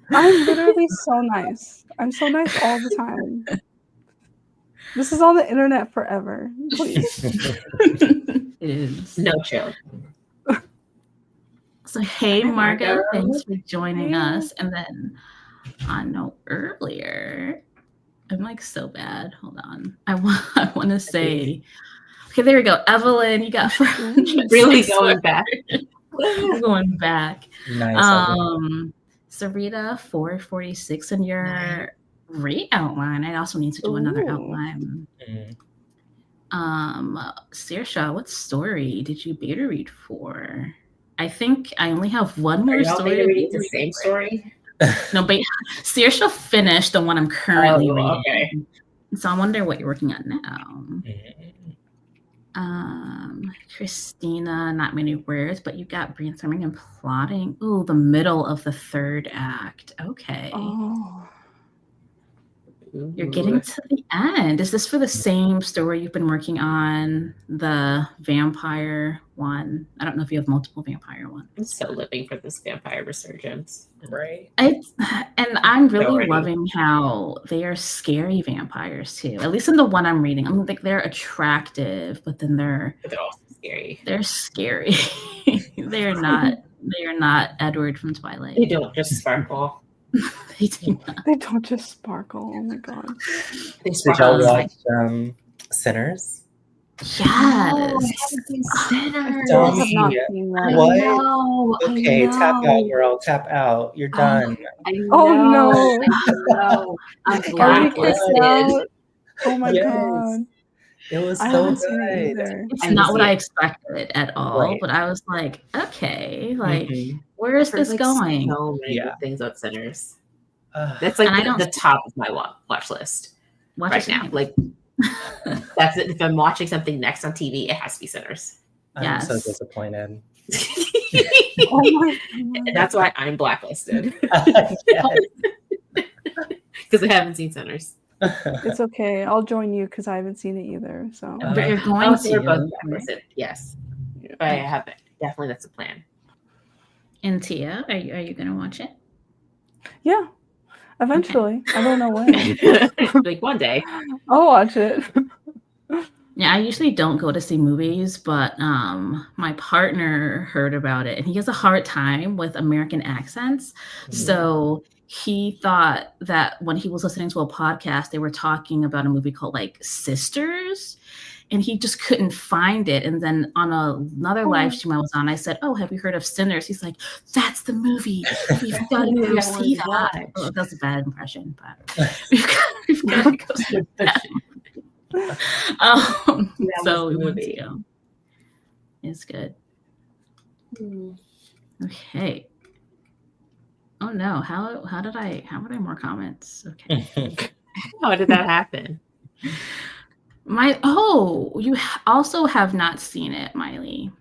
I'm literally so nice. I'm so nice all the time. This is on the internet forever. Please. It is. No chill. So hey Hi, Margot, Margot. thanks for joining Hey. us. And then I know earlier, I'm like so bad. Hold on. I want to say, okay, there we go. Evelyn, you got 406 Really going back. We're going back. Nice. Sarita 446 in your rate outline. I also need to do another Ooh. outline. Saoirse, what story did you beta read for? I think I only have one more Are y'all story. beta reading the same story? No, but Saoirse finished the one I'm currently reading. Okay. So I wonder what you're working on now. Christina, not many words, but you got brainstorming and plotting. Ooh, the middle of the third act. Okay. Oh. You're getting to the end. Is this for the same story you've been working on, the vampire one? I don't know if you have multiple vampire ones. I'm still living for this vampire resurgence. Right. And I'm really Already. loving how they are scary vampires too. At least in the one I'm reading, I mean, like they're attractive, but then they're also scary. They're scary. They are not Edward from Twilight. They don't just sparkle. They do not. They don't just sparkle. Oh my god. They Did sparkle. y'all watch Sinners? Yes. Sinners. I have not seen that. What? know. Okay, tap out, girl. Tap out. You're done. Oh no. no. I'm Are we kicked blacklisted. out? Oh my Yes. god. It was I so haven't seen it good. either. It's I not see what it. I expected at all, Right. but I was like, okay, like Mhm. where is I've heard, this like, going? So many Yeah. good things about Sinners. Ugh. That's like And I don't- the top of my watch list Watch right it now. soon. Like that's it. If I'm watching something next on TV, it has to be Sinners. I'm so Yes. disappointed. Oh my god. That's why I'm blacklisted Yes. because I haven't seen Sinners. It's okay. I'll join you because I haven't seen it either. So But you're going So we're both to. blacklisted. Yes, but I haven't. Definitely, that's the plan. And Tia, are you gonna watch it? yeah. Eventually. I don't know when. Like one day. I'll watch it. Yeah, I usually don't go to see movies, but my partner heard about it and he has a hard time with American accents. So he thought that when he was listening to a podcast, they were talking about a movie called like Sisters, and he just couldn't find it. And then on another live stream I was on, I said, "Oh, have you heard of Sinners?" He's like, "That's the movie. We've got to go see that." Oh, that's a bad impression, but we've got to go see that. So we went to go. It's good. Okay. Oh no! How did I more comments? Okay. How did that happen? You also have not seen it, Miley.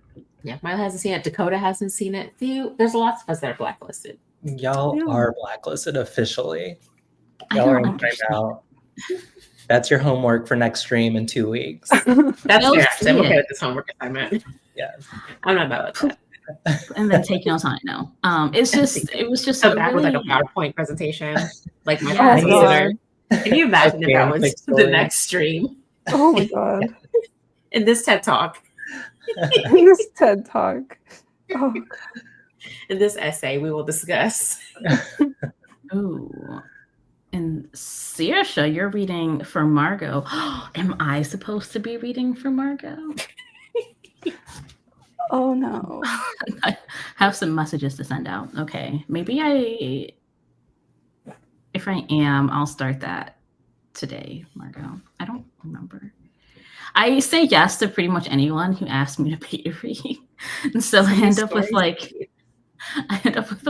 Yeah, Milo hasn't seen it. Dakota hasn't seen it. There's lots of us that are blacklisted. Y'all Yeah. are blacklisted officially. I Y'all don't are in understand. timeout. That's your homework for next stream in 2 weeks. That's Go fair. see I'm okay it. with this homework assignment. Yes. I'm not mad with that. And then take notes on it. No. It was just Come back with like a really- PowerPoint presentation, like my Yes. Oh consider. Can you imagine if that Okay, was quick the story. next stream Oh my god. in this TED Talk, This TED Talk. Oh, in this essay we will discuss? Ooh. And Saoirse, you're reading for Margot. Am I supposed to be reading for Margot? oh no. I have some messages to send out. Okay. Maybe if I am, I'll start that today, Margot. I don't remember. I say yes to pretty much anyone who asks me to pay to read. And so I end up with a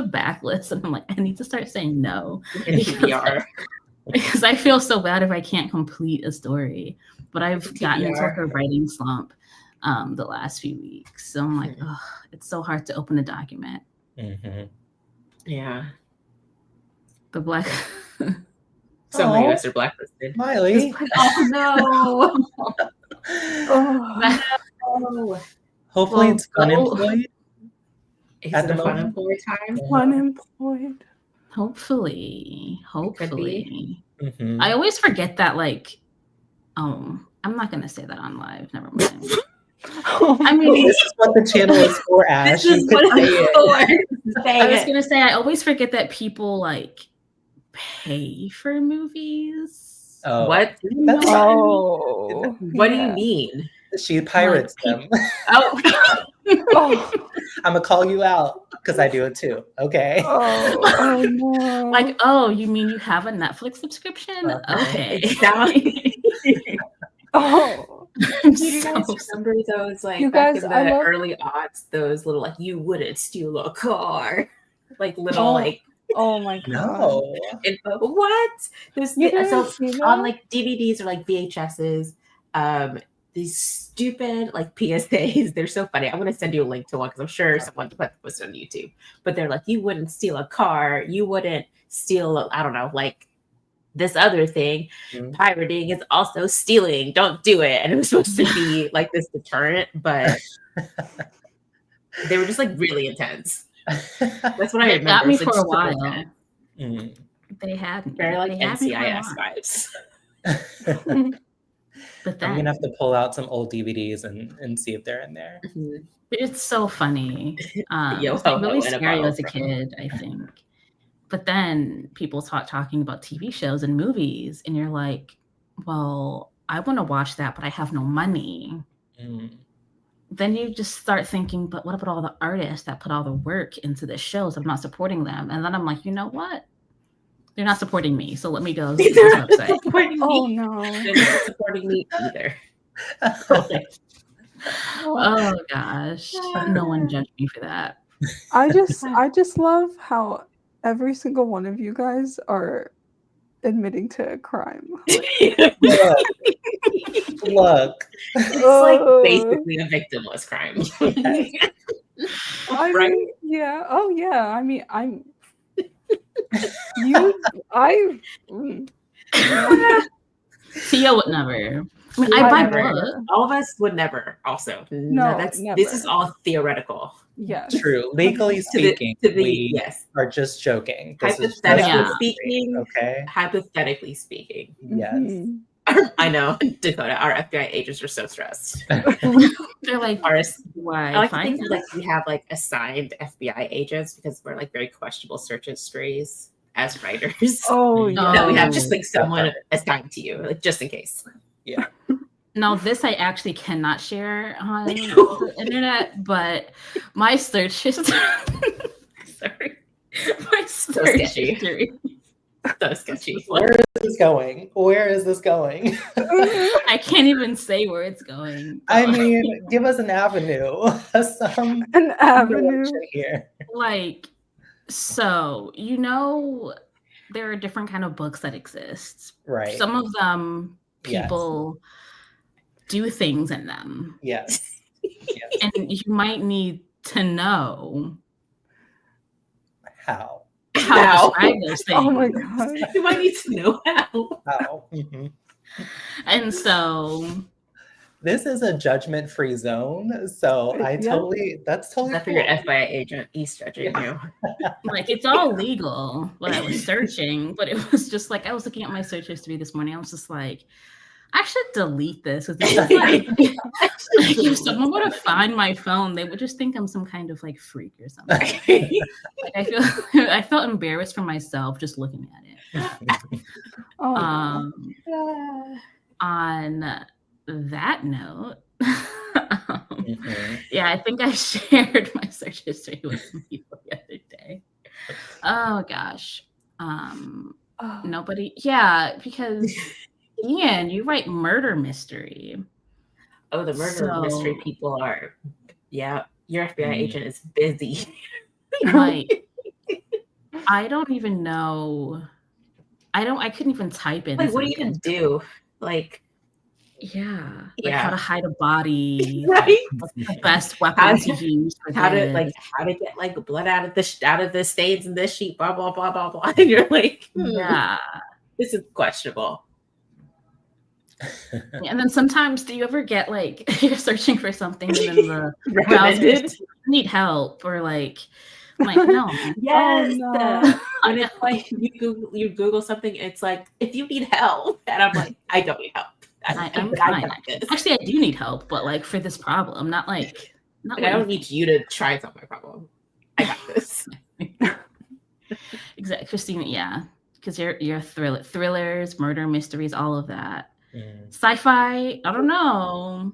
backlist, and I'm like, I need to start saying no because I feel so bad if I can't complete a story. But I've gotten into like a writing slump the last few weeks. So I'm like, oh, it's so hard to open a document. Yeah. The black. So many of us are blacklisted. Miley. Oh no. Hopefully it's unemployed. Is it a unemployed time? Unemployed. Hopefully. Mm-hmm. I always forget that, like, I'm not gonna say that on live. Never mind. I mean, this is what the channel is for, Ash. This is what it's for. I was gonna say I always forget that people like pay for movies. Oh. What? Oh. What do you mean? She pirates them. Oh. I'm gonna call you out because I do it too. Okay. Oh no. Like, oh, you mean you have a Netflix subscription? Okay. Oh. Do you guys remember those, like, back in the early aughts, those little, like, you wouldn't steal a car, like little like. Oh my god. No. What? There's on like DVDs or like VHSs, these stupid like PSAs. They're so funny. I'm gonna send you a link to one because I'm sure someone put this on YouTube. But they're like, you wouldn't steal a car, you wouldn't steal, I don't know, like this other thing. Pirating is also stealing. Don't do it. And it was supposed to be like this deterrent, but they were just like really intense. That's what I remember. Got me for a while. They had me. Very like NCIS vibes. But then, I'm gonna have to pull out some old DVDs and see if they're in there. It's so funny. It's really scary as a kid, I think. But then people start talking about TV shows and movies, and you're like, well, I want to watch that, but I have no money. Then you just start thinking, but what about all the artists that put all the work into the shows? I'm not supporting them. And then I'm like, you know what? They're not supporting me. So let me go to this website. Oh no. They're not supporting me either. Oh gosh. No one judged me for that. I just love how every single one of you guys are admitting to a crime. Look. It's like basically a victimless crime. Mean, yeah. Oh yeah. I mean, Tia would never. I mean, I buy books. All of us would never. Also, never. This is all theoretical. Yes. True. Legally speaking, we are just joking. Hypothetically speaking. Yes. I know, Dakota. Our FBI agents are so stressed. They're like, why? I like to think like we have like assigned FBI agents because we're like very questionable search histories as writers. Oh yeah. That we have just like someone assigned to you, like just in case. Yeah. Now, this I actually cannot share on the internet, but my search history. Sorry. My search history. So sketchy. Where is this going? Where is this going? I can't even say where it's going. I mean, give us an avenue. An avenue here. Like, so, you know, there are different kind of books that exist. Right. Some of them, people do things in them. Yes. And you might need to know how to describe those things. Oh my god. You might need to know how. And so this is a judgment-free zone. So that's totally That's for your FBI agent. He's judging you. Like, it's all legal when I was searching, but it was just like I was looking at my search history this morning. I was just like, I should delete this. If someone were to find my phone, they would just think I'm some kind of like freak or something. Like, I felt embarrassed for myself just looking at it. On that note, yeah, I think I shared my search history with some people the other day. Oh gosh. Nobody. Yeah, because Ian, you write murder mystery. Oh, the murder mystery people are. Yeah, your FBI agent is busy. Like, I don't even know. I couldn't even type in. Like, what do you even do? Like, yeah, like yeah. how to hide a body, Right? what's the best weapon to use for how this. to get like blood out of the stains in this sheet, blah blah blah blah blah. And you're like, Yeah. this is questionable. And then sometimes, do you ever get like you're searching for something and then the Recommended. browser need help or like no. Yes. Oh, no. And it's like you Google something, it's like, if you need help, and I'm like, I don't need help. I'm fine. Actually, I do need help, but like for this problem, not I don't need you to try solve my problem. I got this. Exactly, Christina. Yeah, because you're thrillers, murder mysteries, all of that. Sci-fi. I don't know.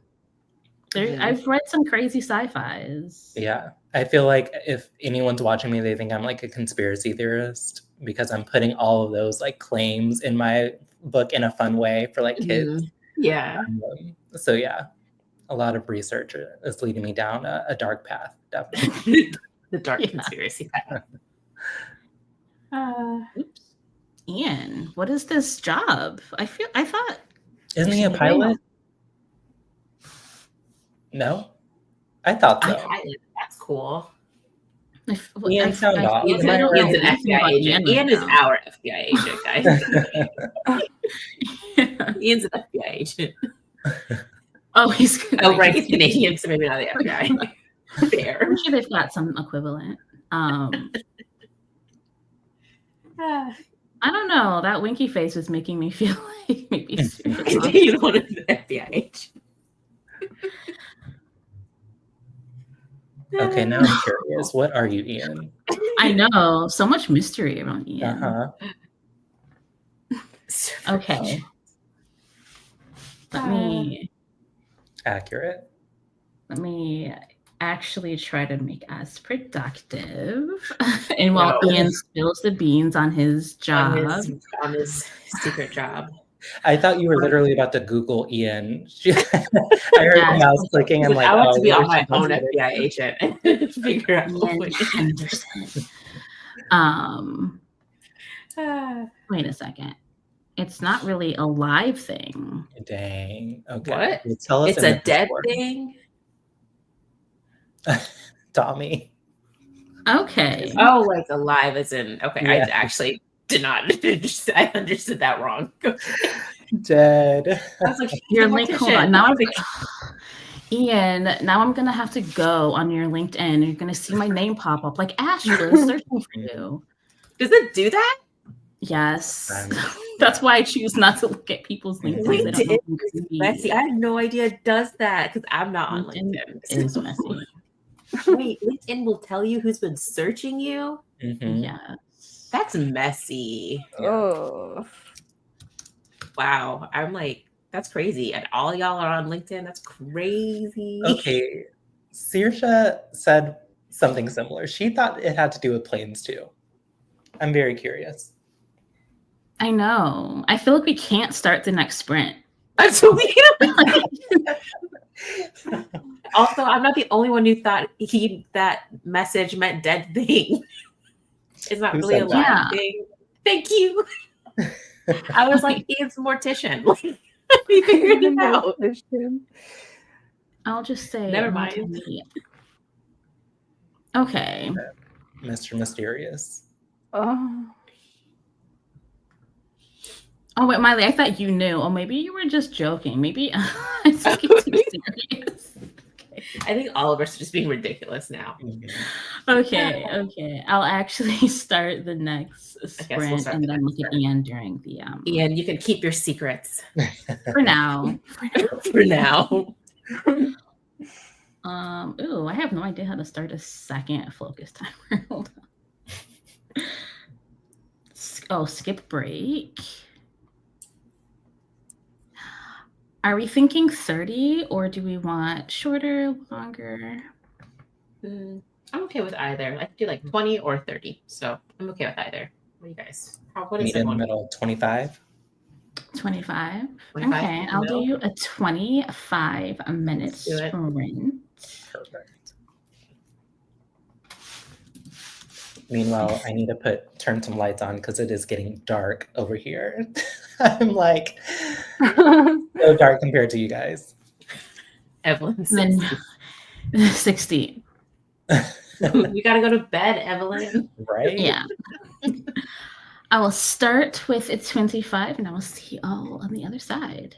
I've read some crazy sci-fis. Yeah, I feel like if anyone's watching me, they think I'm like a conspiracy theorist because I'm putting all of those like claims in my book in a fun way for like kids. Yeah. So yeah, a lot of research is leading me down a dark path, definitely. The dark conspiracy path. Oops. Ian, what is this job? I thought. Isn't he a pilot? No? I thought so. That's cool. Ian sound off. Ian's an FBI agent. Ian is our FBI agent, guys. Ian's an FBI agent. Oh, he's right. He's Canadian, so maybe not the FBI. Fair. I'm sure they've got some equivalent. I don't know. That winky face was making me feel like maybe you want an FBI agent. Okay, now I'm curious. What are you, Ian? I know. So much mystery around Ian. Okay. Let me actually try to make us productive. And while Ian spills the beans on his job. On his secret job. I thought you were literally about to Google Ian. I heard the mouse clicking. I'm like, I want to be on my own FBI agent and figure out Ian Henderson. Wait a second. It's not really a live thing. Dang. Okay. What? Well, tell us it's a dead thing? Dami. Okay. Oh, like alive as in, okay. Yeah. I actually did not. I understood that wrong. Dead. I was like, your link. Hold on. Now Ian, now I'm gonna have to go on your LinkedIn and you're gonna see my name pop up like Ashley is searching for you. Does it do that? Yes. That's why I choose not to look at people's LinkedIn. Messy. I had no idea it does that because I'm not on LinkedIn. It's messy. Wait, LinkedIn will tell you who's been searching you? Mm-hmm. Yeah. That's messy. Oh. Wow. I'm like, that's crazy. And all y'all are on LinkedIn. That's crazy. Okay. Saoirse said something similar. She thought it had to do with planes too. I'm very curious. I know. I feel like we can't start the next sprint. Absolutely. Also, I'm not the only one who thought that message meant dead thing. It's not really a live thing. Thank you. I was like, Ian's a mortician. He figured it out. I'll just say never mind. Okay. Mr. Mysterious. Oh wait, Miley, I thought you knew. Oh, maybe you were just joking. Maybe I took it too serious. Okay. I think all of us are just being ridiculous now. Okay. I'll actually start the next sprint and then look at Ian during the Ian, you can keep your secrets. For now. For now. I have no idea how to start a second focus timer. Hold on. Oh, skip break. Are we thinking 30 or do we want shorter, longer? I'm okay with either. I could do like 20 or 30. So I'm okay with either. What do you guys? Meet in the middle, 25? 25? 25? Okay, I'll do No? you a 25-minute Let's do it. sprint. Perfect. Meanwhile, I need to turn some lights on because it is getting dark over here. I'm like so dark compared to you guys. Evelyn, Then 60. 60. You gotta go to bed, Evelyn. Right? Yeah. I will start with a 25 and I will see you all on the other side.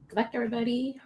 Good luck, everybody.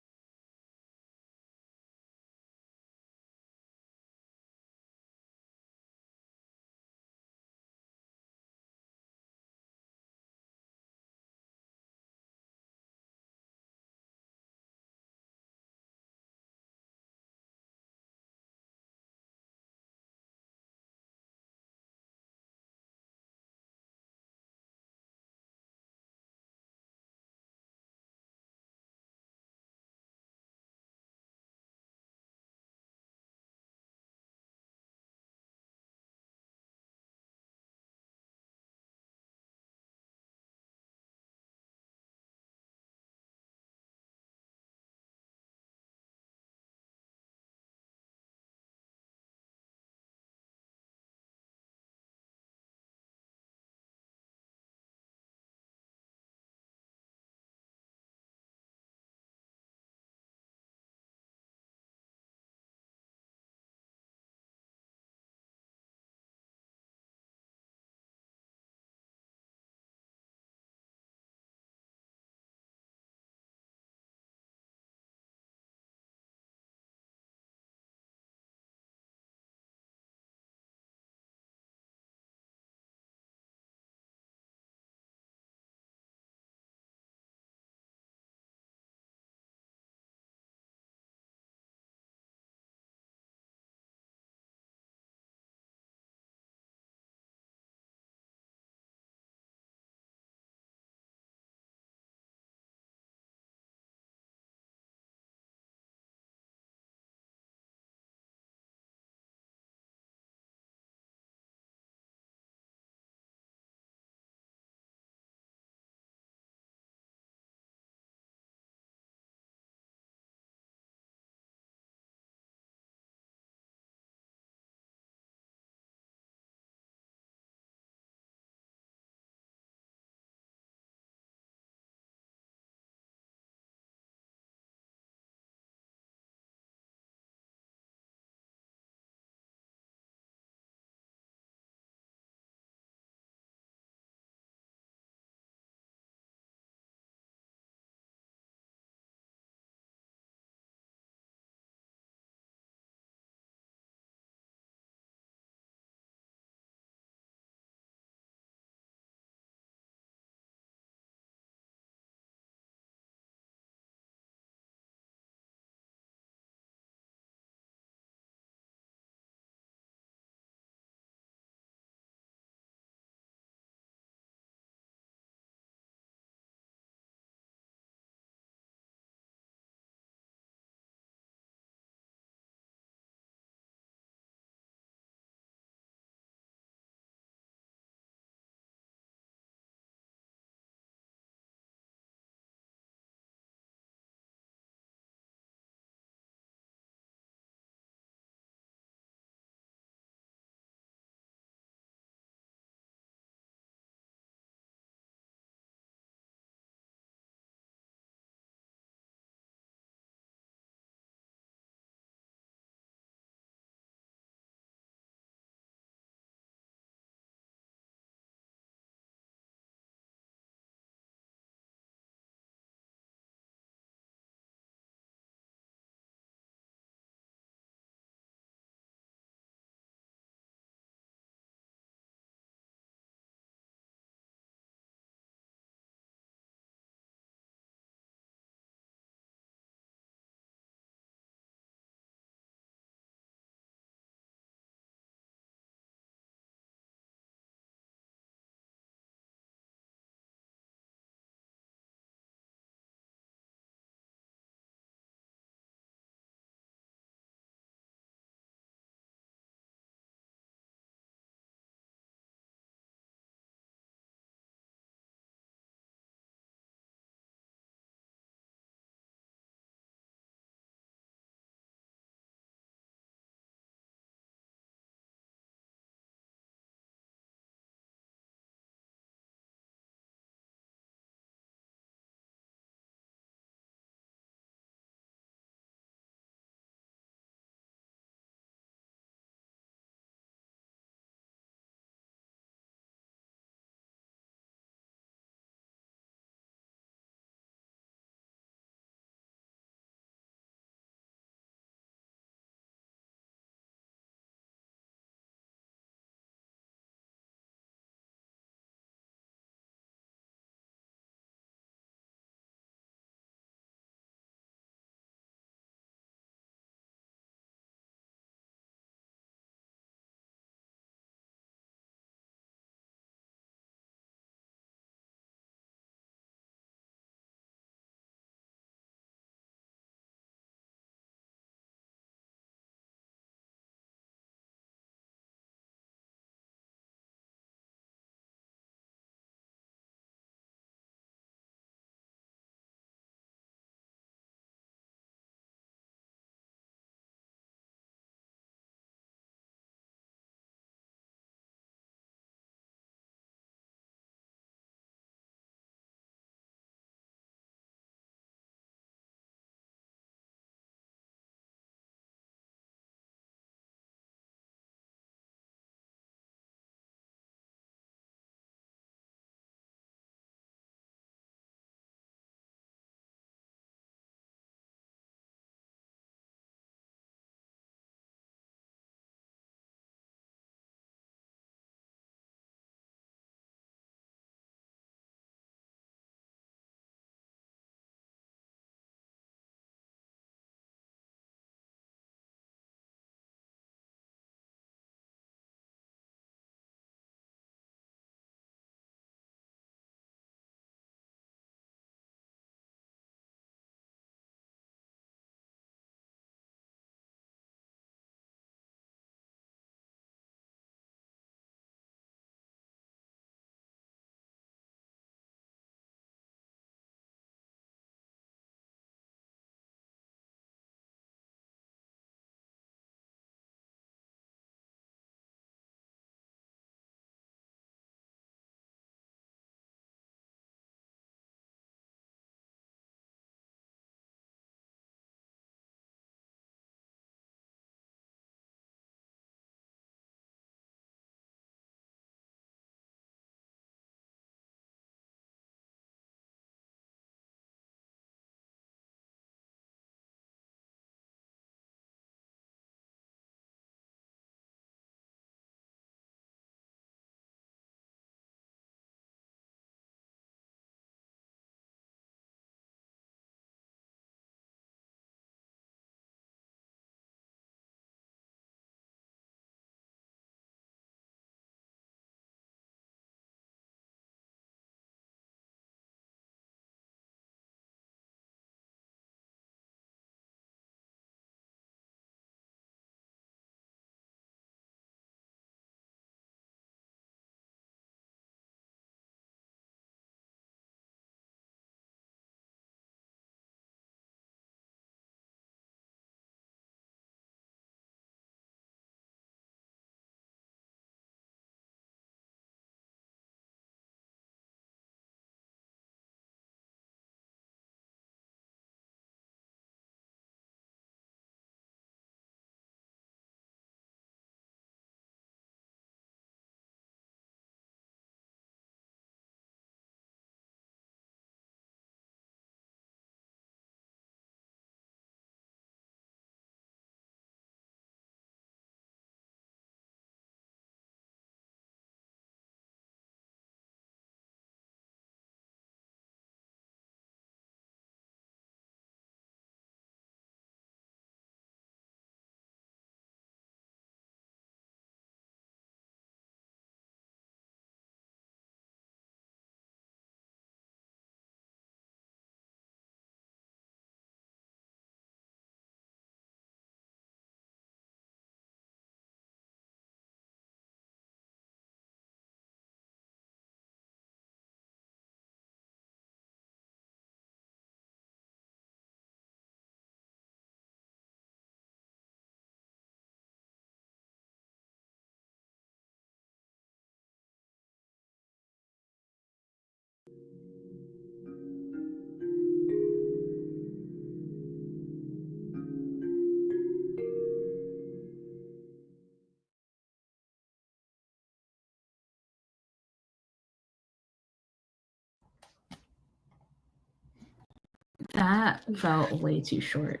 That felt way too short.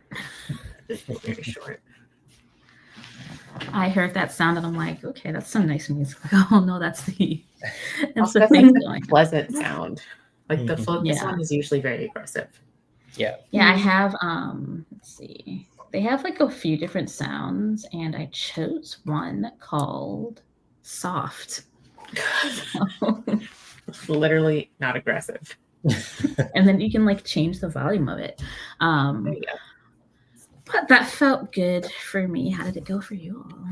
It's very short. I heard that sound and I'm like, okay, that's some nice music. Oh no, that's the Also, that's thing like going a on. pleasant sound. Like the Yeah. sound is usually very aggressive. Yeah. Yeah, I have let's see. They have like a few different sounds and I chose one called soft. Literally not aggressive. And then you can like change the volume of it. There you go. But that felt good for me. How did it go for you all?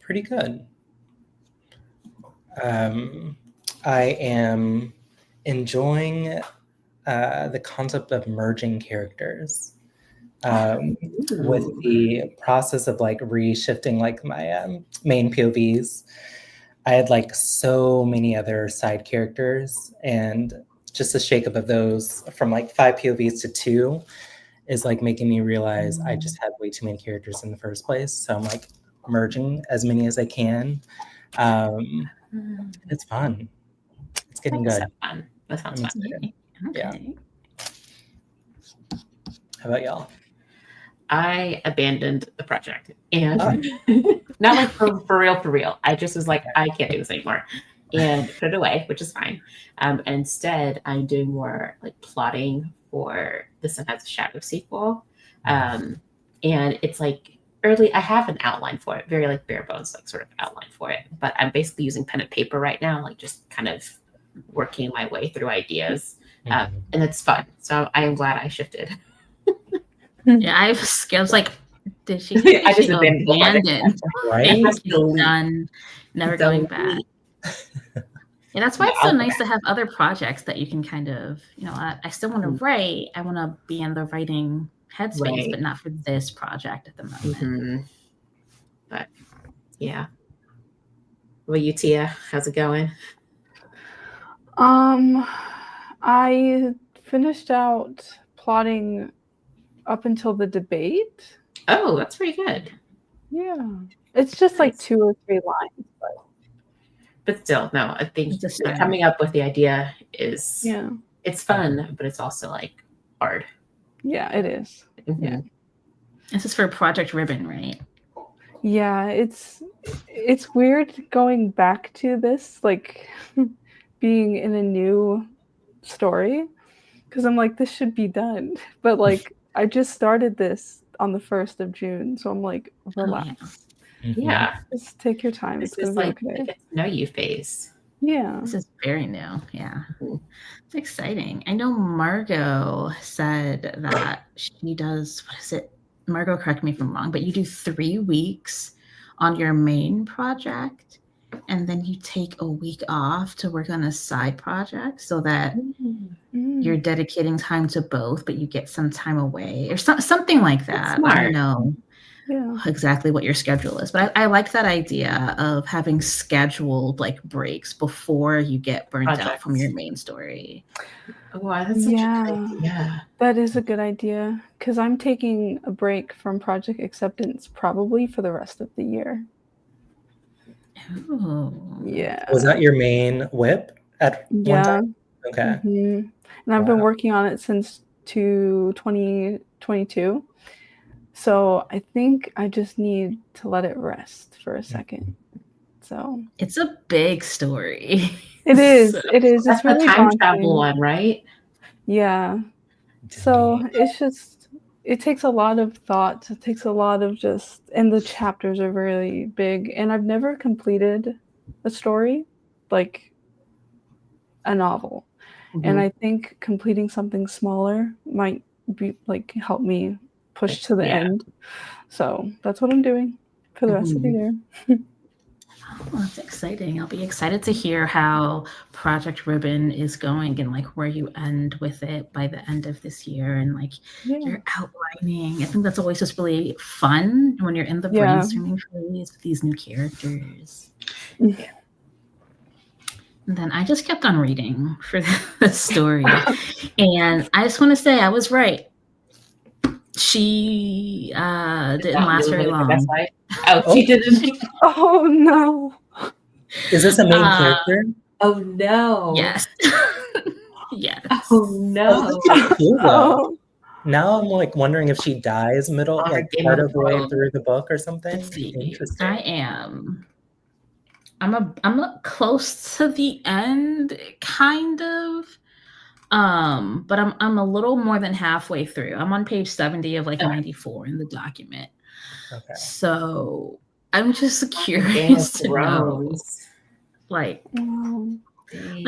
Pretty good. I am enjoying the concept of merging characters with the process of like reshifting like my main POVs. I had like so many other side characters, and just the shakeup of those from like 5 POVs to 2 is like making me realize I just had way too many characters in the first place. So I'm like merging as many as I can. It's fun. It's getting good. Fun. That sounds fun. Okay. Yeah. How about y'all? I abandoned the project, and not like for real. I just was like, I can't do this anymore, and put it away, which is fine. Instead, I'm doing more like plotting for the Sun Has a Shadow sequel, and it's like early. I have an outline for it, very like bare bones, like sort of outline for it, but I'm basically using pen and paper right now, like just kind of working my way through ideas, and it's fun. So I am glad I shifted. Yeah, I was like, did she? I just abandoned. Right? Done, never going back. Yeah, that's why it's so nice to have other projects that you can kind of, I still want to write. I want to be in the writing headspace, but not for this project at the moment. But yeah. Well, you, Tia, how's it going? I finished out plotting up until the debate. Oh, that's pretty good. Yeah. It's just like 2 or 3 lines, but still, no, I think coming up with the idea is it's fun, but it's also like hard. Yeah, it is. Yeah. This is for Project Ribbon, right? Yeah, it's weird going back to this, like being in a new story, because I'm like, this should be done. But like I just started this on the 1st of June, so I'm like, relax. Yeah. Just take your time. This it's is gonna like be okay. the get to know you phase. Yeah. This is very new. Yeah. It's exciting. I know Margot said that she does, what is it? Margot, correct me if I'm wrong, but you do 3 weeks on your main project, and then you take a week off to work on a side project so that you're dedicating time to both, but you get some time away or something like that. I don't know exactly what your schedule is, but I like that idea of having scheduled like breaks before you get burnt out from your main story. Oh, that's such a good idea. That is a good idea, because I'm taking a break from Project Acceptance probably for the rest of the year. Oh. Yeah. Was that your main whip at one time? Okay. And I've been working on it since 2022. So I think I just need to let it rest for a second. So it's a big story. It is. It is. That's it's really the time daunting. travel one, right? Yeah. So it's just, it takes a lot of thought. It takes a lot of and the chapters are really big. And I've never completed a story, like a novel. And I think completing something smaller might be like help me push to the end. So that's what I'm doing for the rest of the year. Oh, that's exciting. I'll be excited to hear how Project Ribbon is going and like where you end with it by the end of this year and like your outlining. I think that's always just really fun when you're in the brainstorming phase with these new characters. Yeah. And then I just kept on reading for the story. And I just want to say I was right. She didn't last very long. Oh, she didn't. Oh, no. Is this a main character? Oh, no. Yes. Yes. Oh no! This is cool, though. Oh, Now I'm like wondering if she dies middle, On her like Game part of of the way Thrones. through the book or something. Let's see. Interesting. I am. I'm close to the end, kind of. But I'm a little more than halfway through. I'm on page 70 of like 94 in the document. Okay. So I'm just Game of curious to know, Thrones. like wow.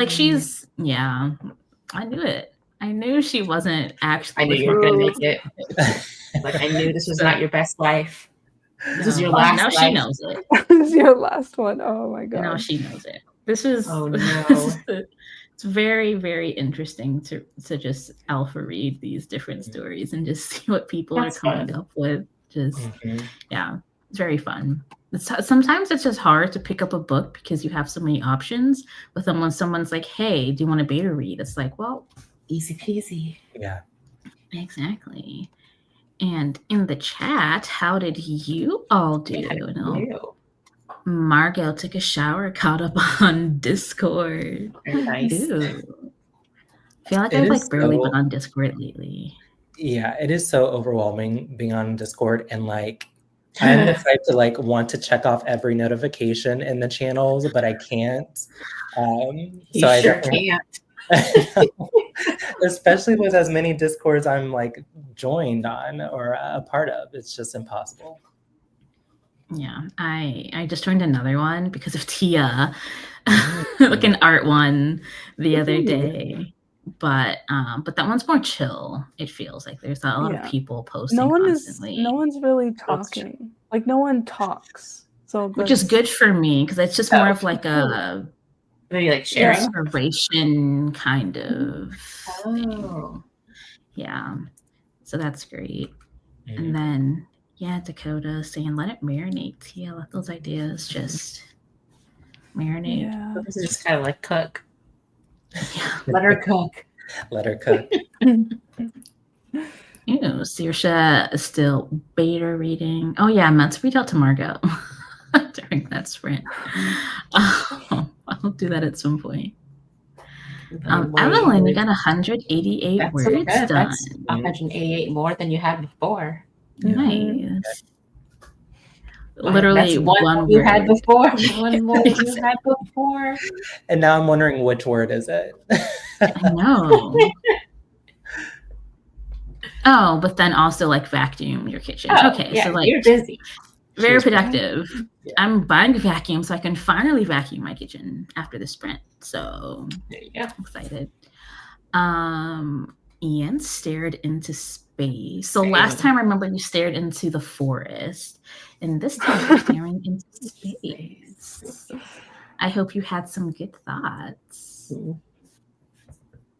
she's I knew it. I knew she wasn't actually. I knew you were gonna make it. Like I knew this was not your best life. This is your No, last now life. she knows it. This is your last one. Oh my god. Now she knows it. This is Oh no! it's very, very interesting to just alpha read these different stories and just see what people That's are coming fun. up with. Just Mhm. yeah, it's very fun. Sometimes it's just hard to pick up a book because you have so many options. But then when someone's like, "Hey, do you want a beta read?" It's like, well, Easy peasy. Yeah. exactly. And in the chat, how did you all do? Ew. Margot took a shower, caught up on Discord. Very nice. Ew. I feel like It I've is like barely so- been on Discord lately. Yeah, it is so overwhelming being on Discord, and like I'm the type to like want to check off every notification in the channels, but I can't. You So I sure definitely- can't. especially with as many Discords I'm like joined on or a part of. It's just impossible. Yeah, I just joined another one because of Tia, like an art one the other day. But that one's more chill. It feels like there's not a lot of Yeah. people posting No constantly, one's really That's true. talking. Like no one talks. So which is good for me because it's just more of like a Maybe like sharing. inspiration kind of thing. Oh. Yeah, so that's great. Mhm. And then Dakota saying let it marinate. Yeah, let those ideas just marinate. Yeah. This is just kind of like cook. Yeah. Let her cook. Let her cook. Saoirse is still beta reading. Oh yeah, let's read out to Margot during that sprint. I'll do that at some point. Evelyn, you got 188 That's words so good. done. That's 188 more than you had before. Nice. Literally That's one you word. had before. One more than you had before. And now I'm wondering which word is it? I know. Oh, but then also like vacuum your kitchen. Oh, Okay, yeah, so like you're busy. very She's productive. Yeah. I'm buying a vacuum so I can finally vacuum my kitchen after the sprint. So There you go. excited. Ian stared into space. So Same. last time I remember you stared into the forest, and this time you're staring into space. I hope you had some good thoughts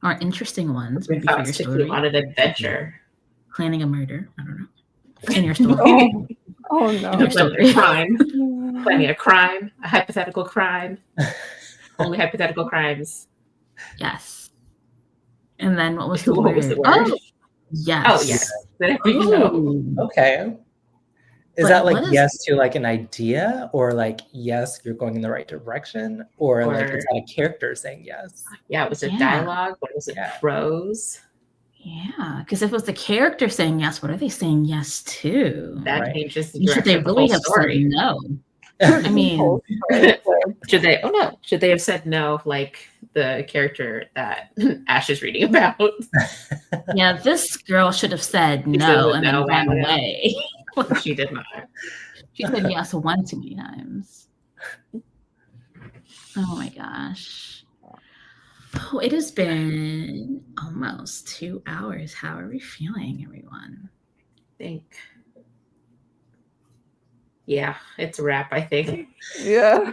or interesting ones maybe for your Took story. you on an adventure. Planning a murder. I don't know. In your story. Oh Your no. Planning story. a crime. Planning a crime. A hypothetical crime. Only hypothetical crimes. Yes. And then what was the What word? was the word? Oh, yes. Oh, yes. There you go. Ooh. Okay. Is But that what like is- yes to like an idea, or like yes, you're going in the right direction, or like Or- is that a character saying yes? Yeah, it was a Yeah. dialogue. What was it? Yeah. Prose. Yeah, because if it was the character saying yes, what are they saying yes to? That Right. changes the Should direction they of the really whole have story. said no? I mean, Should they? Oh no! Should they have said no, like the character that Ash is reading about? yeah, this girl should have said She no said and no, then ran yeah. away. She did not. She said yes one too many times. Oh my gosh. Oh, it has been almost 2 hours. How are we feeling, everyone? Think. Yeah, it's a wrap. I think. Yeah.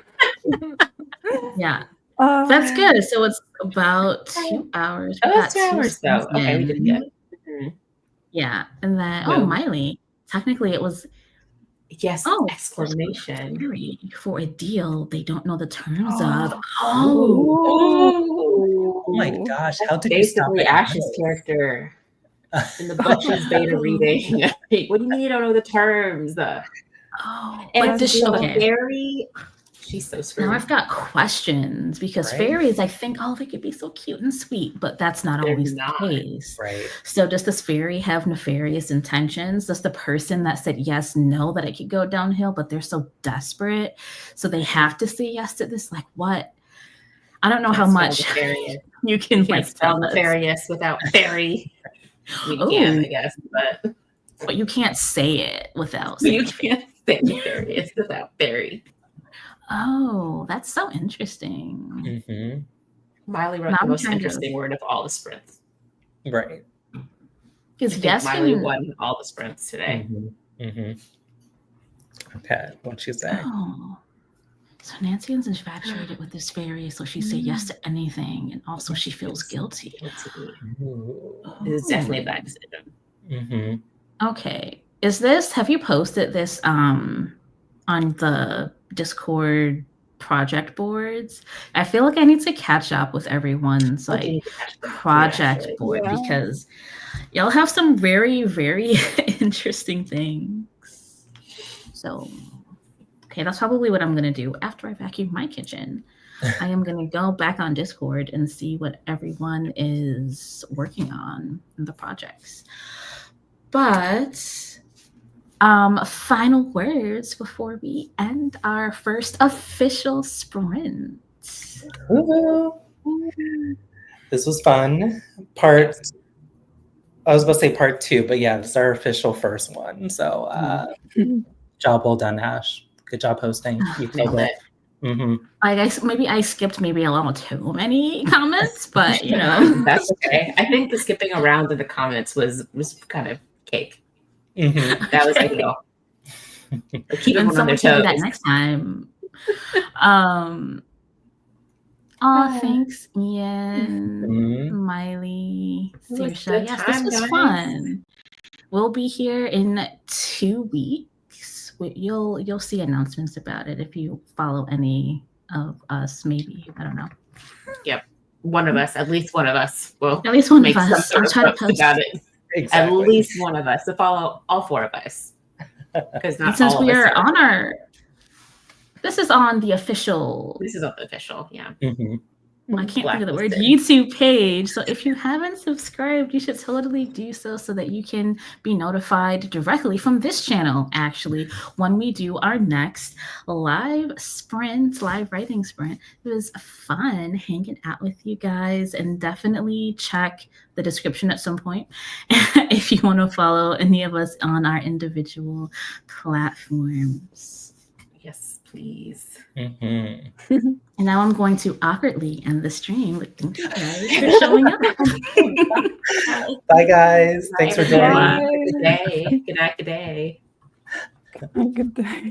Yeah, that's good. So it's about 2 hours. We Oh, got that's 2 hours though. Okay, we did in. good. Mhm. Yeah, and then Boom. Miley. Technically, it was Yes! Oh, Exclamation! theory for a deal they don't know the terms of. Oh, Oh my gosh, how did you stop basically it? Ash's character in the book she's beta reading. What do you mean you don't know the terms? Oh, And like it's this. a Okay. very She's so screwed. Now I've got questions because Right. fairies, I think, oh, they could be so cute and sweet, but that's not They're always not. the case. Right. So does this fairy have nefarious intentions? Does the person that said yes know that it could go downhill, but they're so desperate, so they have to say yes to this? Like what? I don't know how much you can You like can't spell tell us. nefarious without fairy. I mean, you can, I guess, but you can't say it without you saying can't say nefarious without fairy. Oh, that's so interesting. Mm-hmm. Miley wrote Now the I'm most trying to- interesting word of all the sprints. Right. Because I think yes, Miley won all the sprints today. Mm-hmm. Mm-hmm. Okay, what'd you say? Oh, so Nancy is infatuated with this fairy, so she say yes to anything, and also she feels guilty. Ooh. It's definitely a bad decision. Mm-hmm. Okay, have you posted this on the Discord project boards? I feel like I need to catch up with everyone's like project board because y'all have some very, very interesting things. So, okay, that's probably what I'm gonna do after I vacuum my kitchen. I am gonna go back on Discord and see what everyone is working on in the projects. But final words before we end our first official sprint. Ooh. This was fun. I was about to say part 2, but yeah, this is our official first one. So job well done, Ash. Good job hosting. You killed it. Mm-hmm. Maybe I skipped a little too many comments, but you know. That's okay. I think the skipping around in the comments was kind of cake. Mm-hmm. That was ideal. Keep everyone on their toes. Do that next time. Thanks, Ian, Miley, Saoirse. Yes, this was fun. We'll be here in 2 weeks. You'll see announcements about it if you follow any of us. Maybe, I don't know. Yep, one of us, at least one of us, will at least one make of us. some sort of post about it. Exactly. At least one of us to follow all 4 of us. Because not since all we of us are on our, this is on the official. This is on the official, yeah. Mm-hmm. I can't think of the word, YouTube page. So if you haven't subscribed, you should totally do so that you can be notified directly from this channel, actually, when we do our next live writing sprint. It was fun hanging out with you guys, and definitely check the description at some point if you want to follow any of us on our individual platforms. Yes, please. Mm-hmm. And now I'm going to awkwardly end the stream. But thank you guys for showing up. Bye, guys. Thanks for joining. Good day. Good night. Good day. Good day.